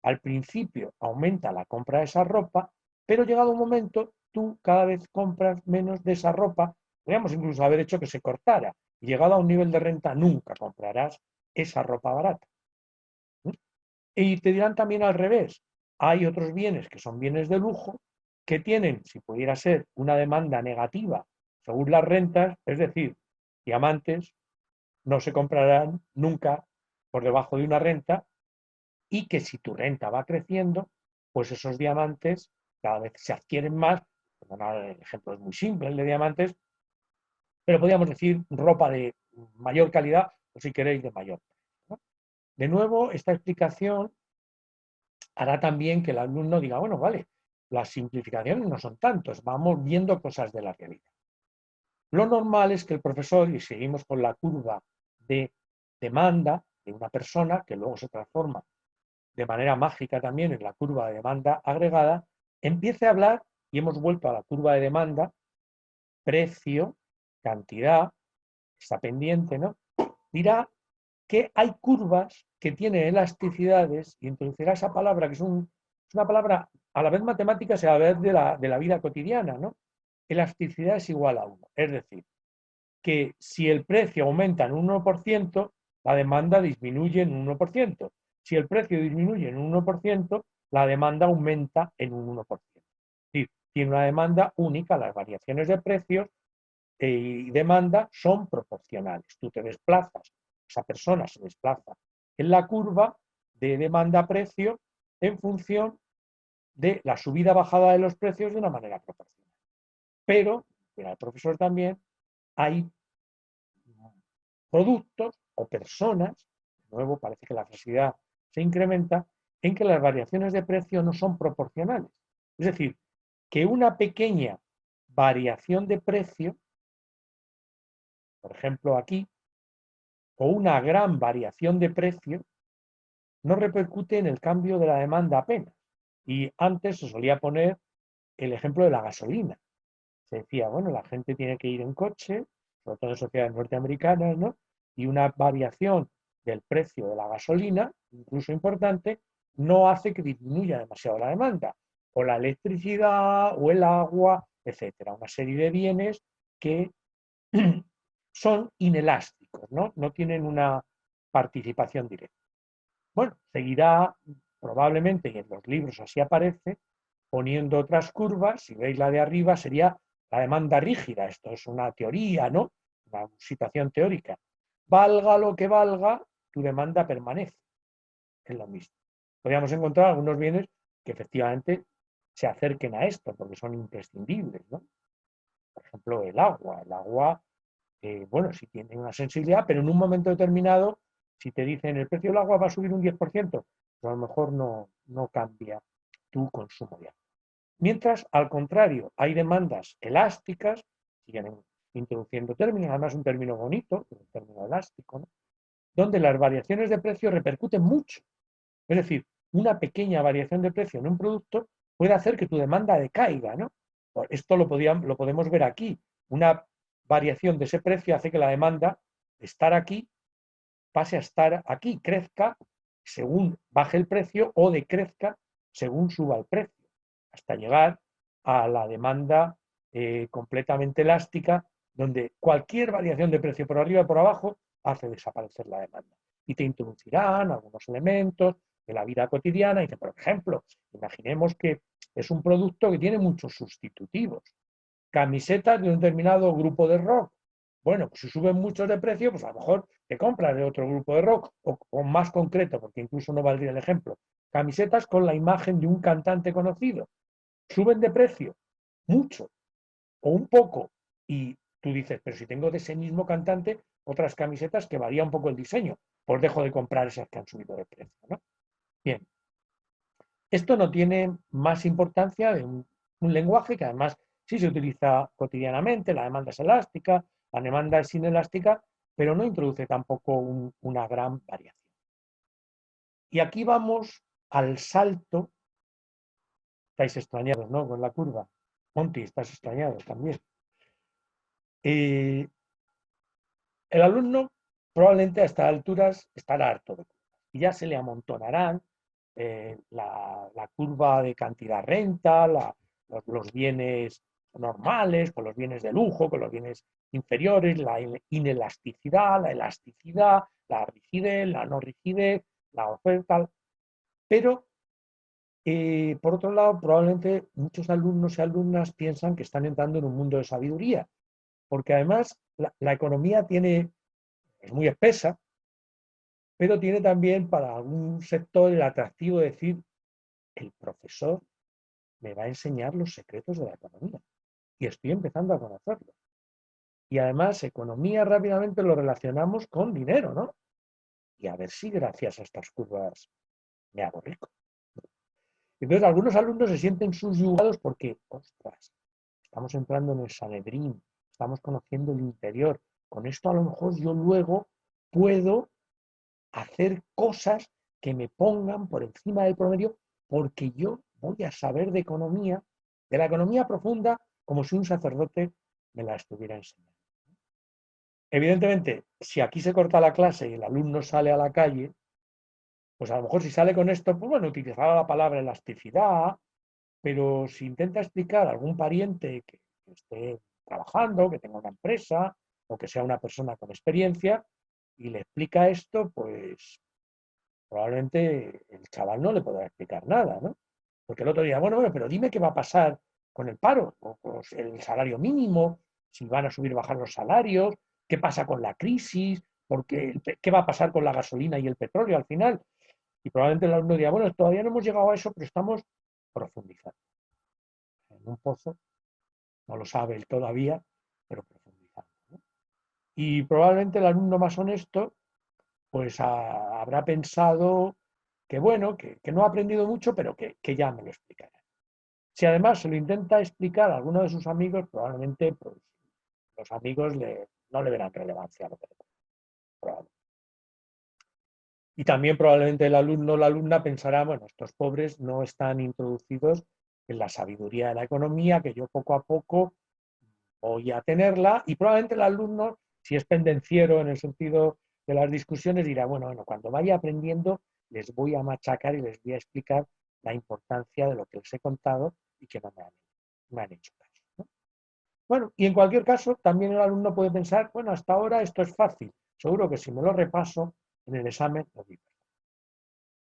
al principio aumenta la compra de esa ropa, pero llegado un momento tú cada vez compras menos de esa ropa, podríamos incluso haber hecho que se cortara, y llegado a un nivel de renta nunca comprarás esa ropa barata. Y te dirán también al revés, hay otros bienes que son bienes de lujo que tienen, si pudiera ser, una demanda negativa según las rentas, es decir, diamantes no se comprarán nunca por debajo de una renta y que si tu renta va creciendo, pues esos diamantes cada vez se adquieren más. El ejemplo es muy simple, el de diamantes, pero podríamos decir ropa de mayor calidad o si queréis de mayor. ¿No? De nuevo, esta explicación hará también que el alumno diga, bueno, vale, las simplificaciones no son tantos, vamos viendo cosas de la realidad. Lo normal es que el profesor, y seguimos con la curva de demanda de una persona, que luego se transforma de manera mágica también en la curva de demanda agregada, empiece a hablar, y hemos vuelto a la curva de demanda, precio, cantidad, está pendiente, ¿no? Dirá que hay curvas que tienen elasticidades, y introducirá esa palabra, que es una palabra a la vez matemática y a la vez de la vida cotidiana, ¿no? Elasticidad es igual a 1. Es decir, que si el precio aumenta en un 1%, la demanda disminuye en un 1%. Si el precio disminuye en un 1%, la demanda aumenta en un 1%. Es decir, tiene una demanda única, las variaciones de precios y demanda son proporcionales. Tú te desplazas, esa persona se desplaza en la curva de demanda-precio en función de la subida-bajada de los precios de una manera proporcional. Pero, mira el profesor también, hay productos o personas, de nuevo parece que la flexibilidad se incrementa, en que las variaciones de precio no son proporcionales. Es decir, que una pequeña variación de precio, por ejemplo aquí, o una gran variación de precio, no repercute en el cambio de la demanda apenas. Y antes se solía poner el ejemplo de la gasolina. Se decía, bueno, la gente tiene que ir en coche, sobre todo en sociedades norteamericanas, ¿no? Y una variación del precio de la gasolina, incluso importante, no hace que disminuya demasiado la demanda. O la electricidad, o el agua, etcétera. Una serie de bienes que son inelásticos, ¿no? No tienen una participación directa. Bueno, seguirá probablemente, y en los libros así aparece, poniendo otras curvas. Si veis la de arriba sería la demanda rígida. Esto es una teoría, ¿no? Una situación teórica. valga lo que valga, tu demanda permanece. Es lo mismo. Podríamos encontrar algunos bienes que efectivamente se acerquen a esto, porque son imprescindibles, ¿no? Por ejemplo, el agua. El agua, bueno, sí tiene una sensibilidad, pero en un momento determinado, si te dicen el precio del agua va a subir un 10%, pues a lo mejor no cambia tu consumo de agua. Mientras, al contrario, hay demandas elásticas, siguen introduciendo términos, además un término bonito, un término elástico, ¿no? Donde las variaciones de precio repercuten mucho. Es decir, una pequeña variación de precio en un producto puede hacer que tu demanda decaiga, ¿no? Esto lo podemos ver aquí. Una variación de ese precio hace que la demanda de estar aquí pase a estar aquí, crezca según baje el precio o decrezca según suba el precio, hasta llegar a la demanda completamente elástica, donde cualquier variación de precio por arriba o por abajo hace desaparecer la demanda. Y te introducirán algunos elementos de la vida cotidiana. Y por ejemplo, imaginemos que es un producto que tiene muchos sustitutivos. Camisetas de un determinado grupo de rock. Bueno, pues si suben mucho de precio, pues a lo mejor te compras de otro grupo de rock, o más concreto, porque incluso no valdría el ejemplo, camisetas con la imagen de un cantante conocido. Suben de precio mucho o un poco, y tú dices, pero si tengo de ese mismo cantante otras camisetas que varía un poco el diseño, pues dejo de comprar esas que han subido de precio, ¿no? Bien, esto no tiene más importancia de un lenguaje que además sí se utiliza cotidianamente, la demanda es elástica, la demanda es inelástica, pero no introduce tampoco una gran variación. Y aquí vamos al salto. Estáis extrañados, ¿no? Con la curva. Monty, estás extrañado también. El alumno probablemente a estas alturas estará harto de curvas y ya se le amontonarán la curva de cantidad renta, los bienes normales, con los bienes de lujo, con los bienes inferiores, la inelasticidad, la elasticidad, la rigidez, la no rigidez, la oferta. Pero, por otro lado, probablemente muchos alumnos y alumnas piensan que están entrando en un mundo de sabiduría, porque además la economía es muy espesa, pero tiene también para algún sector el atractivo de decir, el profesor me va a enseñar los secretos de la economía y estoy empezando a conocerlos. Y además, economía rápidamente lo relacionamos con dinero, ¿no? Y a ver si gracias a estas curvas me hago rico. Entonces, algunos alumnos se sienten subyugados porque, ostras, estamos entrando en el Sanedrín, estamos conociendo el interior. Con esto a lo mejor yo luego puedo hacer cosas que me pongan por encima del promedio porque yo voy a saber de la economía profunda, como si un sacerdote me la estuviera enseñando. Evidentemente, si aquí se corta la clase y el alumno sale a la calle, pues a lo mejor si sale con esto, pues bueno, utilizará la palabra elasticidad, pero si intenta explicar a algún pariente que esté trabajando, que tenga una empresa o que sea una persona con experiencia y le explica esto, pues probablemente el chaval no le podrá explicar nada, ¿no? Porque el otro día, bueno, pero dime qué va a pasar con el paro, o con el salario mínimo, si van a subir o bajar los salarios, qué pasa con la crisis, qué va a pasar con la gasolina y el petróleo al final. Y probablemente el alumno diga, bueno, todavía no hemos llegado a eso, pero estamos profundizando. En un pozo, no lo sabe él todavía, pero profundizando, ¿no? Y probablemente el alumno más honesto pues habrá pensado que bueno, que no ha aprendido mucho, pero que ya me lo explicará. Si además se lo intenta explicar a alguno de sus amigos, probablemente pues, los amigos no le verán relevancia a lo que le probablemente. Y también probablemente el alumno o la alumna pensará, bueno, estos pobres no están introducidos en la sabiduría de la economía, que yo poco a poco voy a tenerla, y probablemente el alumno, si es pendenciero en el sentido de las discusiones, dirá, bueno, cuando vaya aprendiendo les voy a machacar y les voy a explicar la importancia de lo que les he contado y que no me han hecho caso, ¿no? Bueno, y en cualquier caso, también el alumno puede pensar, bueno, hasta ahora esto es fácil, seguro que si me lo repaso en el examen lo digo.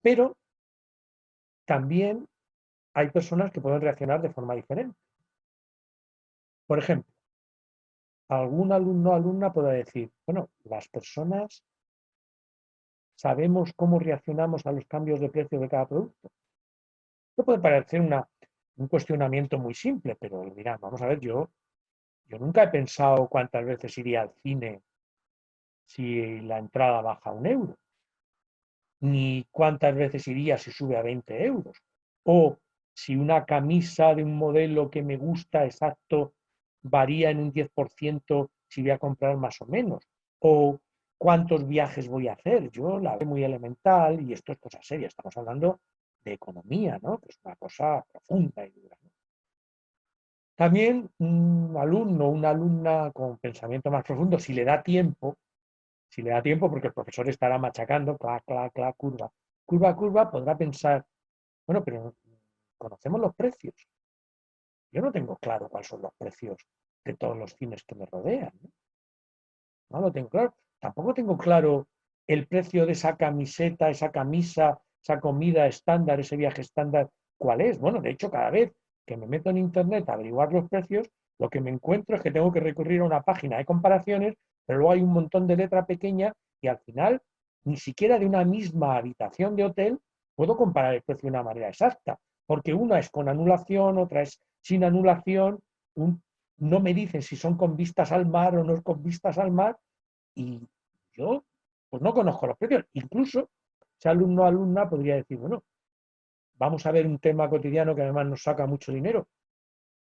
Pero también hay personas que pueden reaccionar de forma diferente. Por ejemplo, algún alumno o alumna podrá decir, bueno, las personas sabemos cómo reaccionamos a los cambios de precio de cada producto. Esto puede parecer un cuestionamiento muy simple, pero mira, vamos a ver, yo nunca he pensado cuántas veces iría al cine si la entrada baja a 1 euro, ni cuántas veces iría si sube a 20 euros, o si una camisa de un modelo que me gusta exacto varía en un 10% si voy a comprar más o menos, o cuántos viajes voy a hacer. Yo la veo muy elemental y esto es cosa seria, estamos hablando de economía, ¿no? Que es una cosa profunda y dura, ¿no? También un alumno o una alumna con pensamiento más profundo, si le da tiempo, porque el profesor estará machacando, clac, clac, clac, curva, curva, podrá pensar, bueno, pero conocemos los precios. Yo no tengo claro cuáles son los precios de todos los cines que me rodean, ¿no? No lo tengo claro. Tampoco tengo claro el precio de esa camiseta, esa camisa, esa comida estándar, ese viaje estándar, cuál es. Bueno, de hecho, cada vez que me meto en internet a averiguar los precios, lo que me encuentro es que tengo que recurrir a una página de comparaciones, pero luego hay un montón de letra pequeña y al final ni siquiera de una misma habitación de hotel puedo comparar el precio de una manera exacta, porque una es con anulación, otra es sin anulación, no me dicen si son con vistas al mar o no es con vistas al mar, y yo pues no conozco los precios. Incluso ese alumno o alumna podría decir, bueno, vamos a ver un tema cotidiano que además nos saca mucho dinero.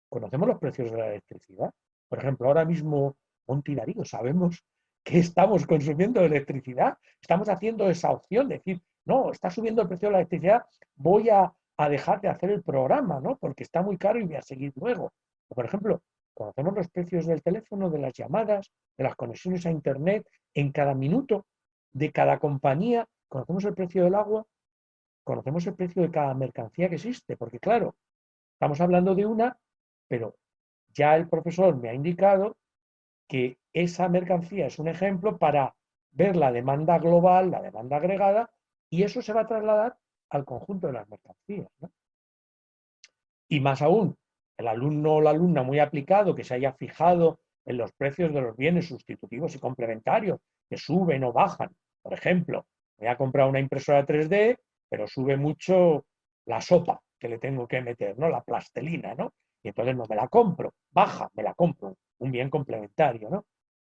Conocemos los precios de la electricidad. Por ejemplo, ahora mismo, Monte y Darío, sabemos que estamos consumiendo electricidad. Estamos haciendo esa opción de decir, no, está subiendo el precio de la electricidad, voy a dejar de hacer el programa, ¿no? Porque está muy caro y voy a seguir luego. O, por ejemplo, conocemos los precios del teléfono, de las llamadas, de las conexiones a Internet, en cada minuto, de cada compañía. Conocemos el precio del agua, conocemos el precio de cada mercancía que existe, porque claro, estamos hablando de una, pero ya el profesor me ha indicado que esa mercancía es un ejemplo para ver la demanda global, la demanda agregada, y eso se va a trasladar al conjunto de las mercancías, ¿no? Y más aún, el alumno o la alumna muy aplicado que se haya fijado en los precios de los bienes sustitutivos y complementarios, que suben o bajan. Por ejemplo, voy a comprar una impresora 3D, pero sube mucho la sopa que le tengo que meter, ¿no? La plastelina, ¿no? Y entonces no me la compro, baja, me la compro, un bien complementario, ¿no?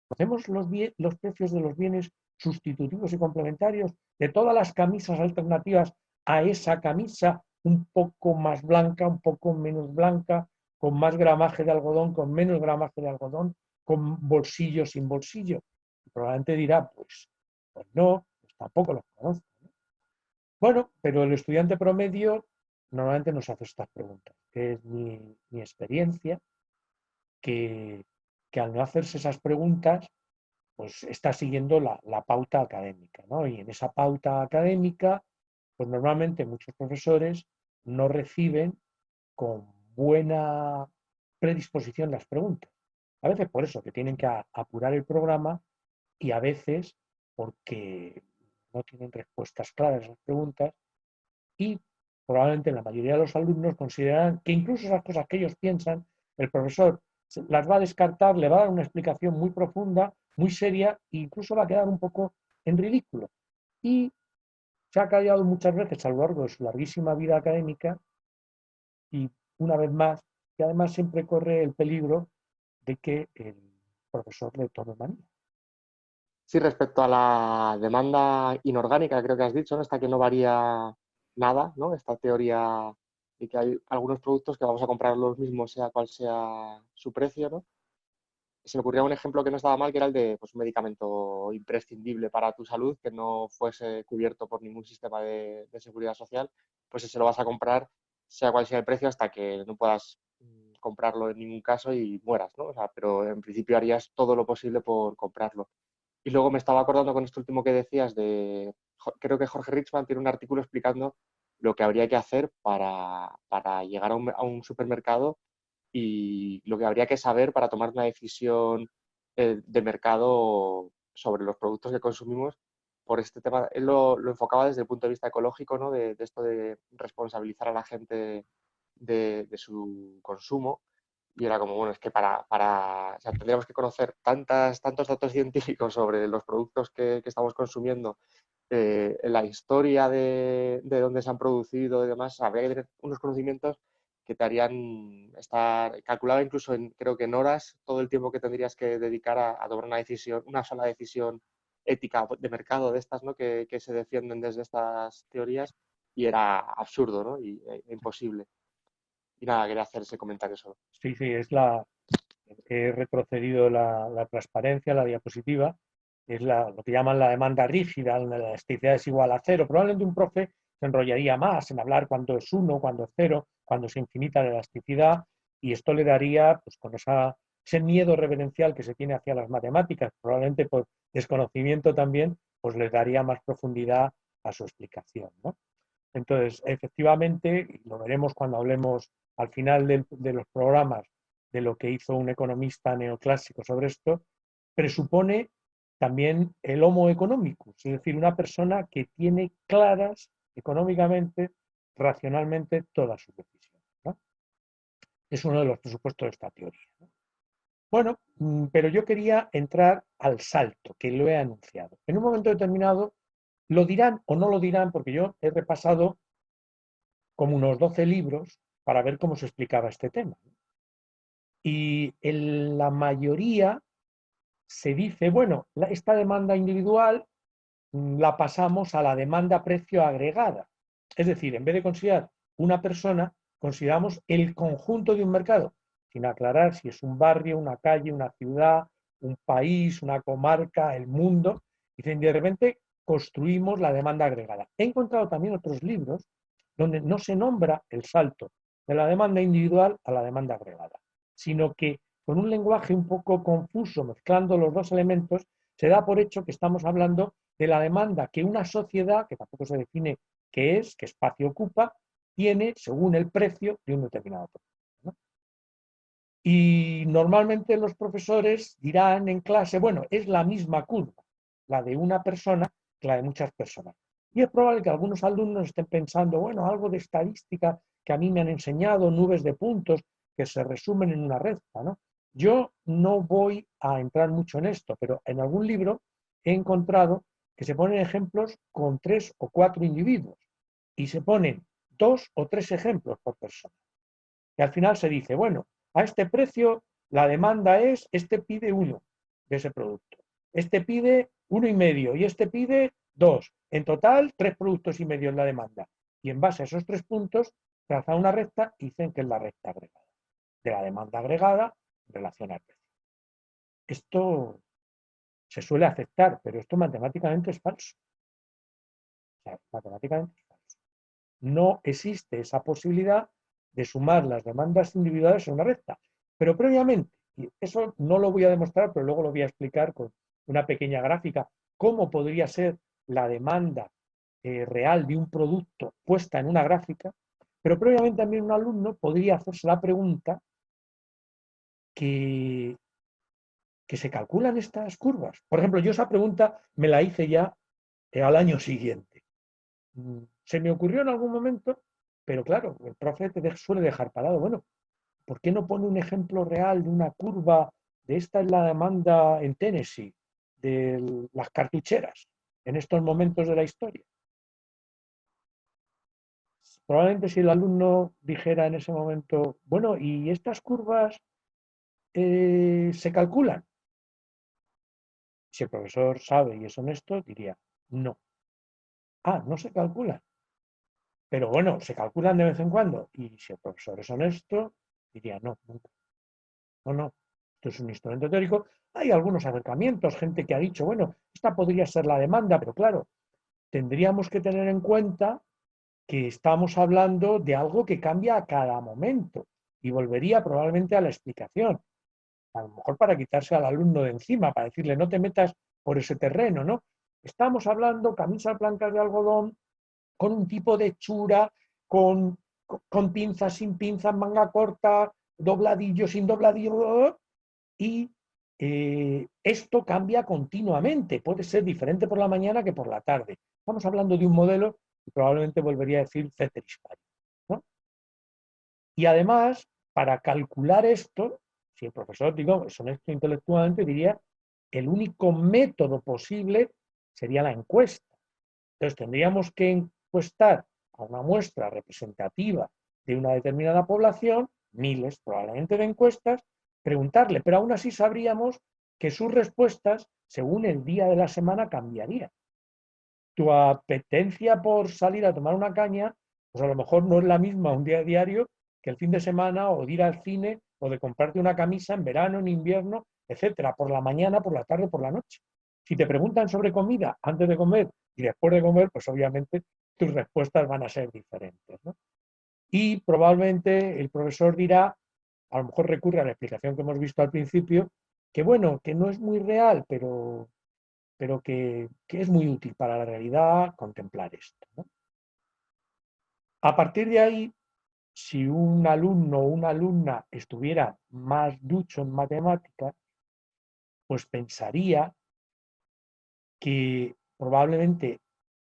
Conocemos los precios de los bienes sustitutivos y complementarios, de todas las camisas alternativas a esa camisa un poco más blanca, un poco menos blanca, con más gramaje de algodón, con menos gramaje de algodón, con bolsillo, sin bolsillo. Y probablemente dirá, pues no, pues tampoco los conozco, ¿no? Bueno, pero el estudiante promedio normalmente nos hace estas preguntas, que es mi experiencia, que, que al no hacerse esas preguntas, pues está siguiendo la pauta académica, ¿no? Y en esa pauta académica, pues normalmente muchos profesores no reciben con buena predisposición las preguntas. A veces por eso, que tienen que apurar el programa, y a veces porque no tienen respuestas claras a las preguntas, y probablemente la mayoría de los alumnos consideran que incluso esas cosas que ellos piensan, el profesor las va a descartar, le va a dar una explicación muy profunda, muy seria, e incluso va a quedar un poco en ridículo. Y se ha callado muchas veces a lo largo de su larguísima vida académica, y una vez más, que además siempre corre el peligro de que el profesor le tome manía. Sí, respecto a la demanda inorgánica, creo que has dicho, ¿no? Esta que no varía nada, ¿no? Esta teoría de que hay algunos productos que vamos a comprar los mismos, sea cual sea su precio, ¿no? Se me ocurría un ejemplo que no estaba mal, que era el de pues, un medicamento imprescindible para tu salud, que no fuese cubierto por ningún sistema de seguridad social, pues ese lo vas a comprar, sea cual sea el precio, hasta que no puedas comprarlo en ningún caso y mueras, ¿no? O sea, pero en principio harías todo lo posible por comprarlo. Y luego me estaba acordando con esto último que decías creo que Jorge Richman tiene un artículo explicando lo que habría que hacer para llegar a un supermercado y lo que habría que saber para tomar una decisión de mercado sobre los productos que consumimos por este tema. Él lo enfocaba desde el punto de vista ecológico, ¿no? De esto de responsabilizar a la gente de su consumo. Y era como, bueno, es que o sea, tendríamos que conocer tantos datos científicos sobre los productos que estamos consumiendo, la historia de dónde se han producido y demás. Habría que tener unos conocimientos que te harían estar calculado incluso creo que en horas todo el tiempo que tendrías que dedicar a tomar una decisión, una sola decisión ética de mercado de estas, ¿no? Que se defienden desde estas teorías, y era absurdo, ¿no? E imposible. Y nada, quería hacer ese comentario solo. Sí, sí, he retrocedido la transparencia, la diapositiva, es lo que llaman la demanda rígida, la elasticidad es igual a cero. Probablemente un profe se enrollaría más en hablar cuando es 1, cuando es 0, cuando es infinita la elasticidad, y esto le daría, pues con ese miedo reverencial que se tiene hacia las matemáticas, probablemente por desconocimiento también, pues les daría más profundidad a su explicación, ¿no? Entonces, efectivamente, y lo veremos cuando hablemos al final de los programas de lo que hizo un economista neoclásico sobre esto, presupone también el homo economicus, es decir, una persona que tiene claras económicamente, racionalmente, todas sus decisiones, ¿no? Es uno de los presupuestos de esta teoría, ¿no? Bueno, pero yo quería entrar al salto, que lo he anunciado. En un momento determinado, lo dirán o no lo dirán, porque yo he repasado como unos 12 libros para ver cómo se explicaba este tema. Y en la mayoría se dice, bueno, esta demanda individual la pasamos a la demanda precio agregada. Es decir, en vez de considerar una persona, consideramos el conjunto de un mercado, sin aclarar si es un barrio, una calle, una ciudad, un país, una comarca, el mundo. Y de repente construimos la demanda agregada. He encontrado también otros libros donde no se nombra el salto de la demanda individual a la demanda agregada, sino que con un lenguaje un poco confuso, mezclando los dos elementos, se da por hecho que estamos hablando de la demanda que una sociedad, que tampoco se define qué es, qué espacio ocupa, tiene según el precio de un determinado producto, ¿no? Y normalmente los profesores dirán en clase, bueno, es la misma curva, la de una persona que la de muchas personas. Y es probable que algunos alumnos estén pensando, bueno, algo de estadística que a mí me han enseñado, nubes de puntos que se resumen en una recta, ¿no? Yo no voy a entrar mucho en esto, pero en algún libro he encontrado que se ponen ejemplos con 3 o 4 individuos y se ponen 2 o 3 ejemplos por persona. Y al final se dice, bueno, a este precio la demanda es, este pide 1 de ese producto, este pide 1,5 y este pide 2. En total, 3 productos y medio en la demanda. Y en base a esos 3 puntos, trazan una recta y dicen que es la recta agregada. De la demanda agregada en relación al precio. Esto se suele aceptar, pero esto matemáticamente es falso. O sea, matemáticamente es falso. No existe esa posibilidad de sumar las demandas individuales en una recta. Pero previamente, y eso no lo voy a demostrar, pero luego lo voy a explicar con una pequeña gráfica, cómo podría ser la demanda real de un producto puesta en una gráfica, pero previamente también un alumno podría hacerse la pregunta que se calculan estas curvas. Por ejemplo, yo esa pregunta me la hice ya al año siguiente. Se me ocurrió en algún momento, pero claro, el profe te suele dejar parado. Bueno, ¿por qué no pone un ejemplo real de una curva de esta es la demanda en Tennessee, de las cartucheras, en estos momentos de la historia? Probablemente si el alumno dijera en ese momento, bueno, ¿y estas curvas se calculan? Si el profesor sabe y es honesto, diría, no. Ah, no se calculan. Pero bueno, se calculan de vez en cuando. Y si el profesor es honesto, diría, no, nunca. No, no. Esto es un instrumento teórico. Hay algunos acercamientos, gente que ha dicho, bueno, esta podría ser la demanda, pero claro, tendríamos que tener en cuenta que estamos hablando de algo que cambia a cada momento y volvería probablemente a la explicación. A lo mejor para quitarse al alumno de encima, para decirle, no te metas por ese terreno, ¿no? Estamos hablando camisas blancas de algodón con un tipo de hechura, con pinzas, sin pinzas, manga corta, dobladillo, sin dobladillo, y esto cambia continuamente. Puede ser diferente por la mañana que por la tarde. Estamos hablando de un modelo que probablemente volvería a decir ceteris paribus, ¿no? Y además, para calcular esto, si el profesor, digo, es honesto intelectualmente, diría, el único método posible sería la encuesta. Entonces tendríamos que encuestar a una muestra representativa de una determinada población, miles probablemente de encuestas, preguntarle, pero aún así sabríamos que sus respuestas, según el día de la semana, cambiarían. Tu apetencia por salir a tomar una caña, pues a lo mejor no es la misma un día diario que el fin de semana, o de ir al cine, o de comprarte una camisa en verano, en invierno, etcétera, por la mañana, por la tarde, por la noche. Si te preguntan sobre comida antes de comer y después de comer, pues obviamente tus respuestas van a ser diferentes, ¿no? Y probablemente el profesor dirá, a lo mejor recurre a la explicación que hemos visto al principio, que bueno, que no es muy real, pero que es muy útil para la realidad contemplar esto, ¿no? A partir de ahí, si un alumno o una alumna estuviera más ducho en matemáticas, pues pensaría que probablemente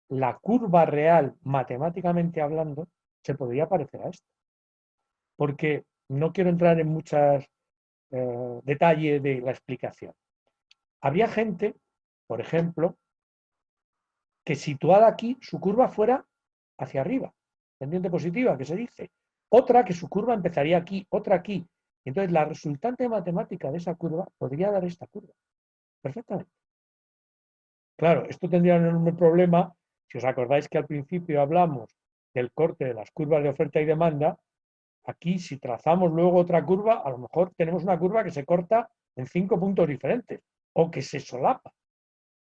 la curva real, matemáticamente hablando, se podría parecer a esto. Porque no quiero entrar en muchos detalles de la explicación. Habría gente, por ejemplo, que situada aquí, su curva fuera hacia arriba, pendiente positiva, que se dice. Otra que su curva empezaría aquí, otra aquí. Entonces, la resultante matemática de esa curva podría dar esta curva. Perfectamente. Claro, esto tendría un enorme problema. Si os acordáis que al principio hablamos del corte de las curvas de oferta y demanda, aquí si trazamos luego otra curva, a lo mejor tenemos una curva que se corta en 5 puntos diferentes o que se solapa.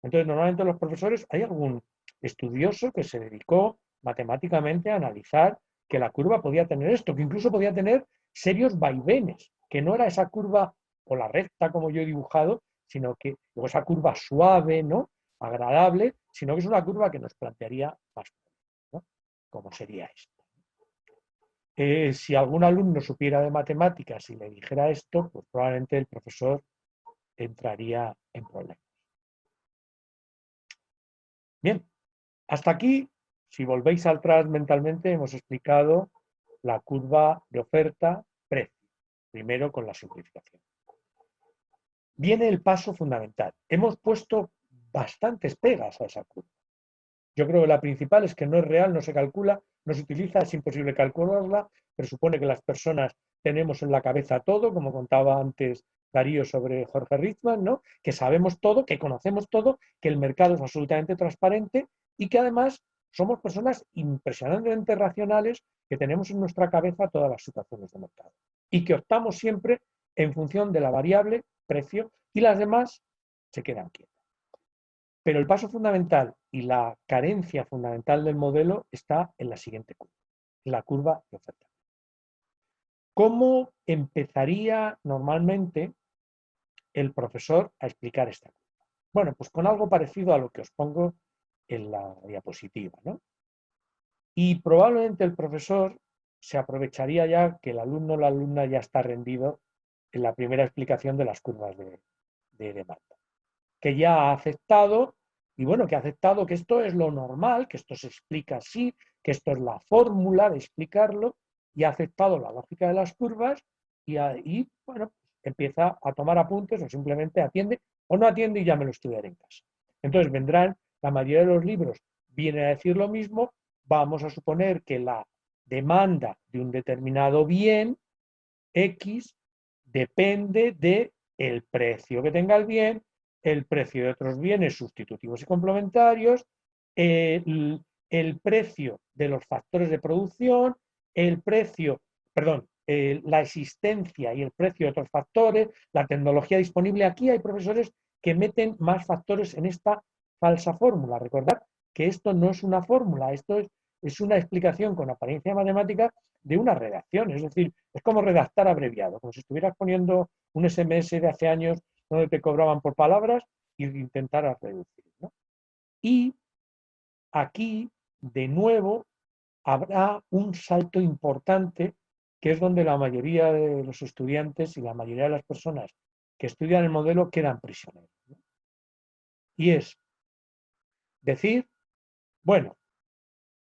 Entonces, normalmente los profesores, hay algún estudioso que se dedicó matemáticamente a analizar que la curva podía tener esto, que incluso podía tener serios vaivenes, que no era esa curva o la recta como yo he dibujado, sino que o esa curva suave, ¿no?, agradable, sino que es una curva que nos plantearía más, ¿no?, como sería esto. Si algún alumno supiera de matemáticas y le dijera esto, pues probablemente el profesor entraría en problemas. Bien, hasta aquí, si volvéis atrás mentalmente, hemos explicado la curva de oferta-precio, primero con la simplificación. Viene el paso fundamental. Hemos puesto bastantes pegas a esa curva. Yo creo que la principal es que no es real, no se calcula, no se utiliza, es imposible calcularla, presupone que las personas tenemos en la cabeza todo, como contaba antes Darío sobre Jorge Rizman, ¿no?, que sabemos todo, que conocemos todo, que el mercado es absolutamente transparente y que además somos personas impresionantemente racionales que tenemos en nuestra cabeza todas las situaciones de mercado y que optamos siempre en función de la variable precio y las demás se quedan quietas. Pero el paso fundamental y la carencia fundamental del modelo está en la siguiente curva, la curva de oferta. ¿Cómo empezaría normalmente el profesor a explicar esta curva? Bueno, pues con algo parecido a lo que os pongo en la diapositiva, ¿no? Y probablemente el profesor se aprovecharía ya que el alumno o la alumna ya está rendido en la primera explicación de las curvas de demanda, que ya ha aceptado, y bueno, que ha aceptado que esto es lo normal, que esto se explica así, que esto es la fórmula de explicarlo, y ha aceptado la lógica de las curvas, y bueno, empieza a tomar apuntes o simplemente atiende o no atiende y ya me lo estudiaré en casa. Entonces vendrán, la mayoría de los libros vienen a decir lo mismo, vamos a suponer que la demanda de un determinado bien, X, depende del precio que tenga el bien, el precio de otros bienes sustitutivos y complementarios, el precio de los factores de producción, el precio, perdón, la existencia y el precio de otros factores, la tecnología disponible. Aquí hay profesores que meten más factores en esta falsa fórmula. Recordad que esto no es una fórmula, esto es una explicación con apariencia matemática de una redacción, es decir, es como redactar abreviado, como si estuvieras poniendo un SMS de hace años donde te cobraban por palabras y intentaras reducir, ¿no? Y aquí, de nuevo, habrá un salto importante que es donde la mayoría de los estudiantes y la mayoría de las personas que estudian el modelo quedan prisioneros, ¿no? Y es decir, bueno,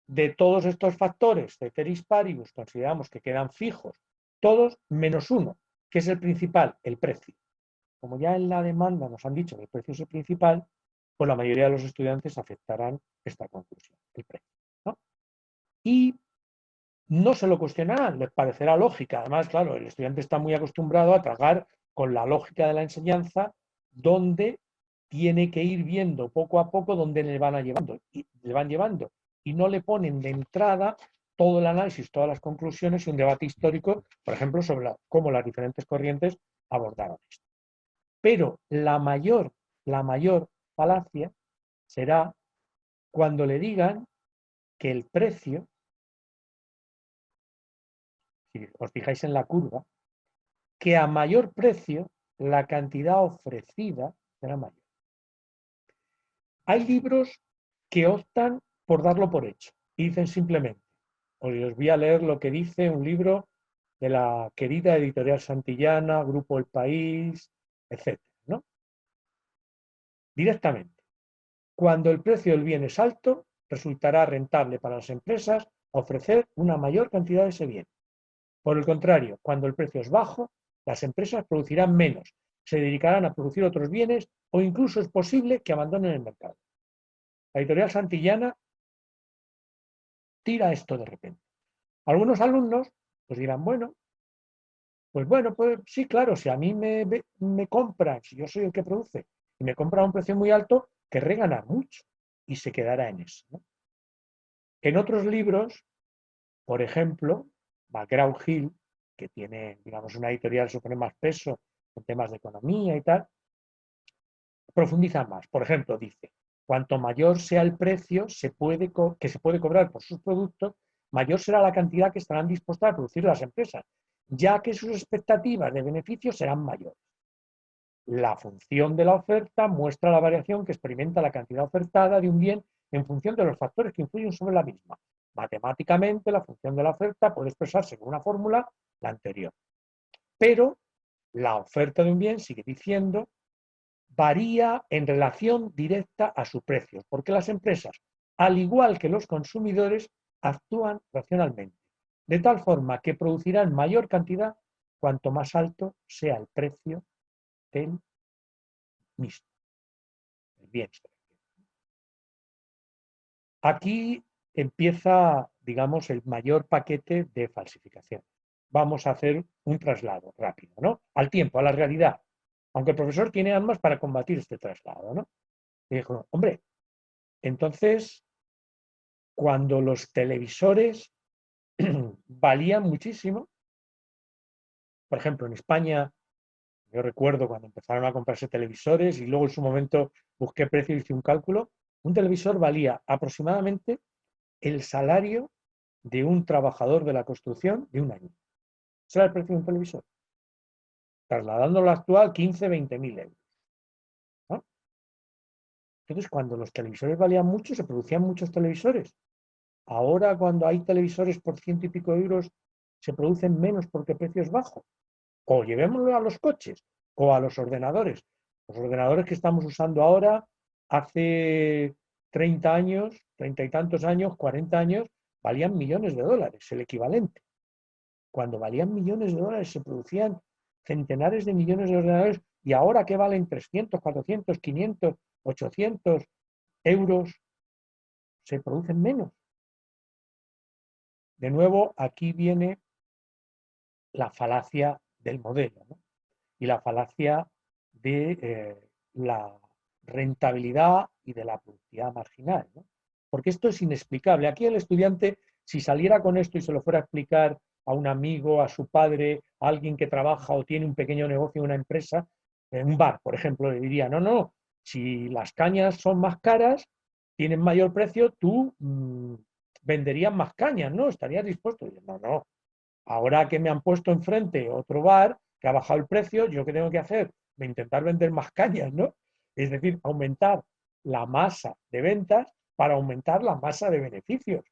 de todos estos factores, ceteris paribus, consideramos que quedan fijos todos menos uno, que es el principal, el precio. Como ya en la demanda nos han dicho que el precio es el principal, pues la mayoría de los estudiantes aceptarán esta conclusión, el precio, ¿no? Y no se lo cuestionarán, les parecerá lógica. Además, claro, el estudiante está muy acostumbrado a trabajar con la lógica de la enseñanza, donde tiene que ir viendo poco a poco dónde le van llevando, y no le ponen de entrada todo el análisis, todas las conclusiones y un debate histórico, por ejemplo, sobre cómo las diferentes corrientes abordaron esto. Pero la mayor falacia será cuando le digan que el precio, si os fijáis en la curva, que a mayor precio la cantidad ofrecida será mayor. Hay libros que optan por darlo por hecho y dicen simplemente, os voy a leer lo que dice un libro de la querida editorial Santillana, Grupo El País, etc., ¿no? Directamente, cuando el precio del bien es alto, resultará rentable para las empresas ofrecer una mayor cantidad de ese bien. Por el contrario, cuando el precio es bajo, las empresas producirán menos, se dedicarán a producir otros bienes o incluso es posible que abandonen el mercado. La editorial Santillana tira esto de repente. Algunos alumnos pues dirán, pues sí, claro, si a mí me compran, si yo soy el que produce y me compran a un precio muy alto, querré ganar mucho y se quedará en eso, ¿no? En otros libros, por ejemplo, McGraw-Hill, que tiene, digamos, una editorial supone más peso en temas de economía y tal, profundiza más. Por ejemplo, dice, cuanto mayor sea el precio que se puede cobrar por sus productos, mayor será la cantidad que estarán dispuestas a producir las empresas, ya que sus expectativas de beneficios serán mayores. La función de la oferta muestra la variación que experimenta la cantidad ofertada de un bien en función de los factores que influyen sobre la misma. Matemáticamente, la función de la oferta puede expresarse con una fórmula, la anterior. Pero la oferta de un bien, sigue diciendo, varía en relación directa a su precio, porque las empresas, al igual que los consumidores, actúan racionalmente, de tal forma que producirán mayor cantidad cuanto más alto sea el precio del mismo, el bien. Aquí empieza, digamos, el mayor paquete de falsificación. Vamos a hacer un traslado rápido, ¿no? Al tiempo, a la realidad. Aunque el profesor tiene armas para combatir este traslado, ¿no? Y dijo, hombre, entonces, cuando los televisores valían muchísimo, por ejemplo, en España, yo recuerdo cuando empezaron a comprarse televisores y luego en su momento busqué precio y hice un cálculo, un televisor valía aproximadamente el salario de un trabajador de la construcción de un año. Ese era el precio de un televisor. Trasladándolo actual, 15, 20.000 euros. ¿No? Entonces, cuando los televisores valían mucho, se producían muchos televisores. Ahora, cuando hay televisores por 100 y pico euros, se producen menos porque el precio es bajo. O llevémoslo a los coches o a los ordenadores. Los ordenadores que estamos usando ahora, hace 30 años, 30 y tantos años, 40 años, valían millones de dólares, el equivalente. Cuando valían millones de dólares se producían centenares de millones de ordenadores y ahora que valen 300, 400, 500, 800 euros, se producen menos. De nuevo, aquí viene la falacia del modelo, ¿no? Y la falacia de la rentabilidad y de la productividad marginal, ¿no? Porque esto es inexplicable. Aquí el estudiante, si saliera con esto y se lo fuera a explicar a un amigo, a su padre, a alguien que trabaja o tiene un pequeño negocio en una empresa, en un bar, por ejemplo, le diría, no, si las cañas son más caras, tienen mayor precio, tú venderías más cañas, ¿no? ¿Estarías dispuesto? No. Ahora que me han puesto enfrente otro bar que ha bajado el precio, ¿yo qué tengo que hacer? Intentar vender más cañas, ¿no? Es decir, aumentar la masa de ventas para aumentar la masa de beneficios.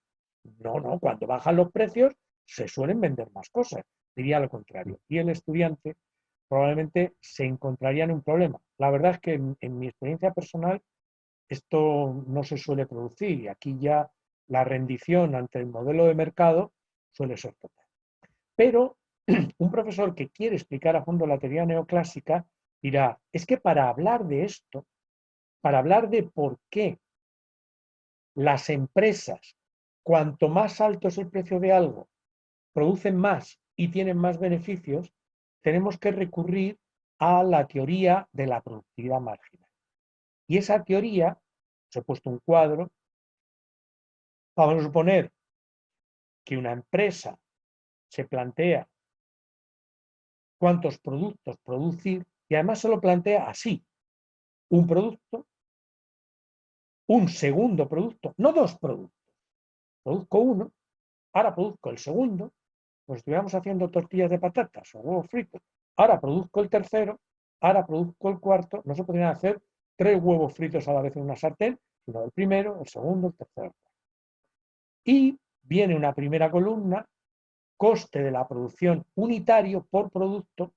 No, cuando bajan los precios se suelen vender más cosas, diría lo contrario. Y el estudiante probablemente se encontraría en un problema. La verdad es que en mi experiencia personal esto no se suele producir y aquí ya la rendición ante el modelo de mercado suele ser total. Pero un profesor que quiere explicar a fondo la teoría neoclásica dirá, es que para hablar de esto, para hablar de por qué las empresas, cuanto más alto es el precio de algo, producen más y tienen más beneficios, tenemos que recurrir a la teoría de la productividad marginal. Y esa teoría, os he puesto un cuadro, vamos a suponer que una empresa se plantea cuántos productos producir y además se lo plantea así, un producto, un segundo producto, no dos productos, produzco uno, ahora produzco el segundo, pues estuviéramos haciendo tortillas de patatas o huevos fritos, ahora produzco el tercero, ahora produzco el cuarto, no se podrían hacer 3 huevos fritos a la vez en una sartén, sino el primero, el segundo, el tercero. Y viene una primera columna, coste de la producción unitario por producto,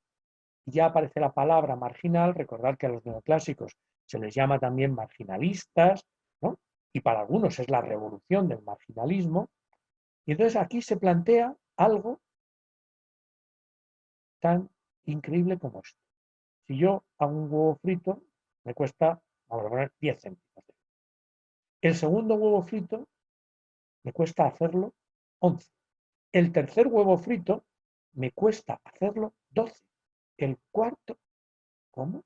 y ya aparece la palabra marginal. Recordad que a los neoclásicos se les llama también marginalistas, ¿no? Y para algunos es la revolución del marginalismo. Y entonces aquí se plantea algo tan increíble como esto. Si yo hago un huevo frito, me cuesta, vamos a poner, 10 céntimos. El segundo huevo frito me cuesta hacerlo 11. El tercer huevo frito me cuesta hacerlo 12. El cuarto, ¿cómo?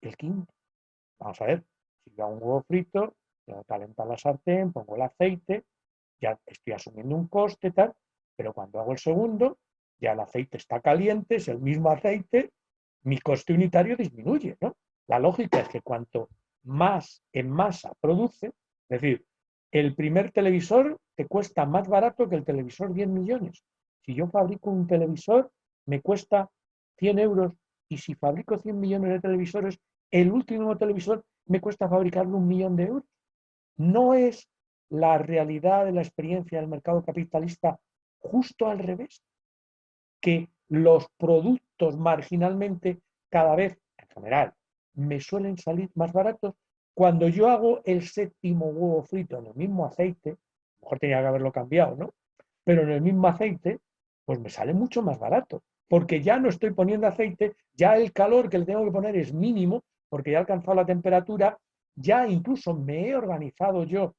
El quinto. Vamos a ver, si yo hago un huevo frito, tengo que calentar la sartén, pongo el aceite, ya estoy asumiendo un coste, tal, pero cuando hago el segundo, ya el aceite está caliente, es el mismo aceite, mi coste unitario disminuye, ¿no? La lógica es que cuanto más en masa produce, es decir, el primer televisor te cuesta más barato que el televisor 10 millones. Si yo fabrico un televisor, me cuesta 100 euros, y si fabrico 100 millones de televisores, el último televisor me cuesta fabricarlo 1 millón de euros. No es la realidad de la experiencia del mercado capitalista justo al revés, que los productos marginalmente cada vez, en general, me suelen salir más baratos. Cuando yo hago el séptimo huevo frito en el mismo aceite, a lo mejor tenía que haberlo cambiado, ¿no? Pero en el mismo aceite, pues me sale mucho más barato, porque ya no estoy poniendo aceite, ya el calor que le tengo que poner es mínimo, porque ya he alcanzado la temperatura, ya incluso me he organizado yo,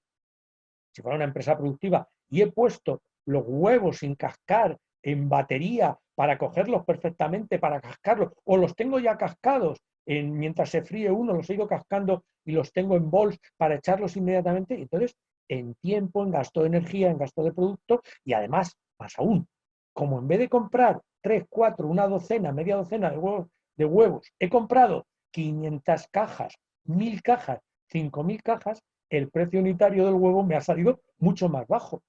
si fuera una empresa productiva, y he puesto los huevos sin cascar en batería para cogerlos perfectamente, para cascarlos, o los tengo ya cascados, mientras se fríe uno, los he ido cascando y los tengo en bols para echarlos inmediatamente. Entonces, en tiempo, en gasto de energía, en gasto de producto, y además, más aún, como en vez de comprar 3, 4, una docena, media docena de huevos, he comprado 500 cajas, 1000 cajas, 5000 cajas, el precio unitario del huevo me ha salido mucho más bajo.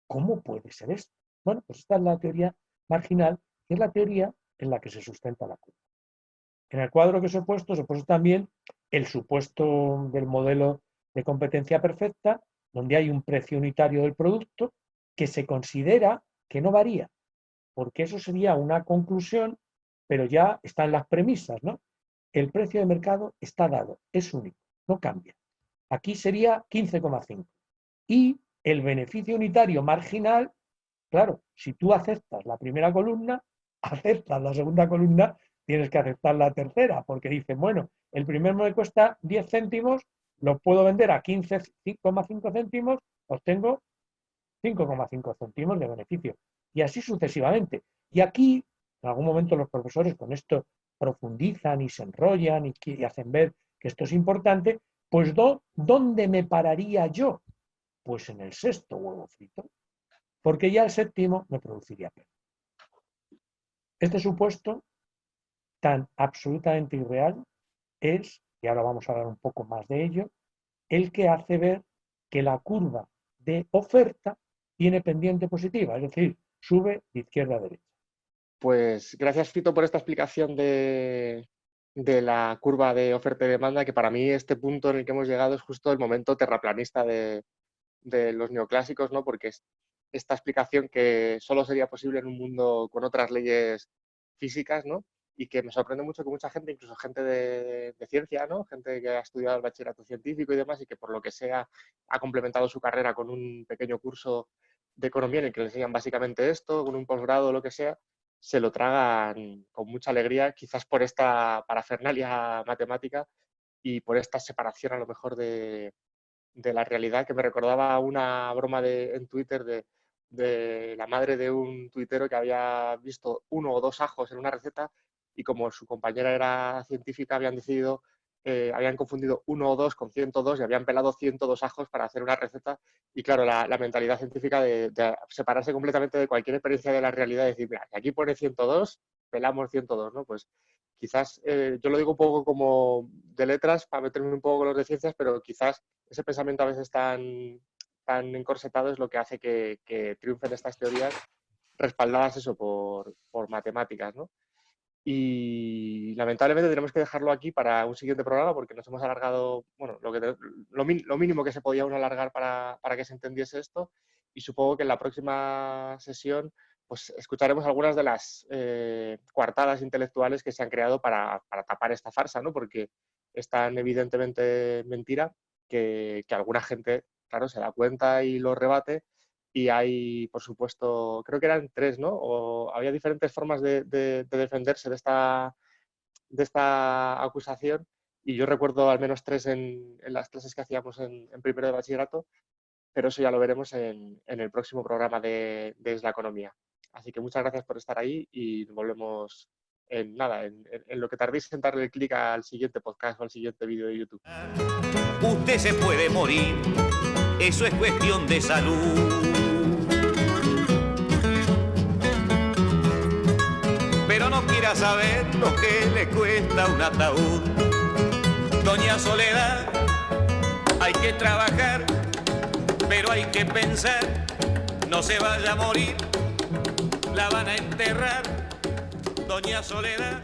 ¿Cómo puede ser esto? Bueno, pues esta es la teoría marginal, que es la teoría en la que se sustenta la curva. En el cuadro que os he puesto también el supuesto del modelo de competencia perfecta, donde hay un precio unitario del producto que se considera que no varía, porque eso sería una conclusión, pero ya están las premisas, ¿no? El precio de mercado está dado, es único, no cambia. Aquí sería 15,5. Y el beneficio unitario marginal, claro, si tú aceptas la primera columna, aceptas la segunda columna, tienes que aceptar la tercera, porque dicen, bueno, el primero me cuesta 10 céntimos, lo puedo vender a 15,5 céntimos, obtengo 5,5 céntimos de beneficio. Y así sucesivamente. Y aquí, en algún momento los profesores con esto profundizan y se enrollan y hacen ver que esto es importante, pues ¿dónde me pararía yo? Pues en el sexto huevo frito, porque ya el séptimo me produciría pérdida. Este supuesto tan absolutamente irreal es, y ahora vamos a hablar un poco más de ello, el que hace ver que la curva de oferta tiene pendiente positiva, es decir, sube de izquierda a derecha. Pues gracias, Fito, por esta explicación de la curva de oferta y demanda, que para mí este punto en el que hemos llegado es justo el momento terraplanista de los neoclásicos, ¿no? Porque es esta explicación que solo sería posible en un mundo con otras leyes físicas, ¿no? Y que me sorprende mucho que mucha gente, incluso gente de ciencia, ¿no? Gente que ha estudiado el bachillerato científico y demás, y que por lo que sea ha complementado su carrera con un pequeño curso de economía en el que le enseñan básicamente esto, con un posgrado o lo que sea, se lo tragan con mucha alegría, quizás por esta parafernalia matemática y por esta separación a lo mejor de la realidad, que me recordaba una broma en Twitter de la madre de un tuitero que había visto 1 o 2 ajos en una receta y como su compañera era científica habían confundido 1 o 2 con 102 y habían pelado 102 ajos para hacer una receta. Y claro, la mentalidad científica de separarse completamente de cualquier experiencia de la realidad y decir, mira, que aquí pone 102, pelamos 102, ¿no? Pues quizás, yo lo digo un poco como de letras para meterme un poco con los de ciencias, pero quizás ese pensamiento a veces tan encorsetado es lo que hace que triunfen estas teorías respaldadas eso por matemáticas, ¿no? Y lamentablemente tenemos que dejarlo aquí para un siguiente programa porque nos hemos alargado, bueno, lo mínimo que se podía uno alargar para que se entendiese esto, y supongo que en la próxima sesión pues escucharemos algunas de las coartadas intelectuales que se han creado para tapar esta farsa, ¿no? Porque es tan evidentemente mentira que alguna gente, claro, se da cuenta y lo rebate. Y hay, por supuesto, creo que eran 3, ¿no? O había diferentes formas de defenderse de esta acusación, y yo recuerdo al menos 3 en las clases que hacíamos en primero de bachillerato, pero eso ya lo veremos en el próximo programa de Es la Economía. Así que muchas gracias por estar ahí y nos volvemos en lo que tardéis en darle clic al siguiente podcast o al siguiente vídeo de YouTube. Usted se puede morir, eso es cuestión de salud. Pero no quiera saber lo que le cuesta un ataúd. Doña Soledad, hay que trabajar, pero hay que pensar, no se vaya a morir, la van a enterrar. Doña Soledad.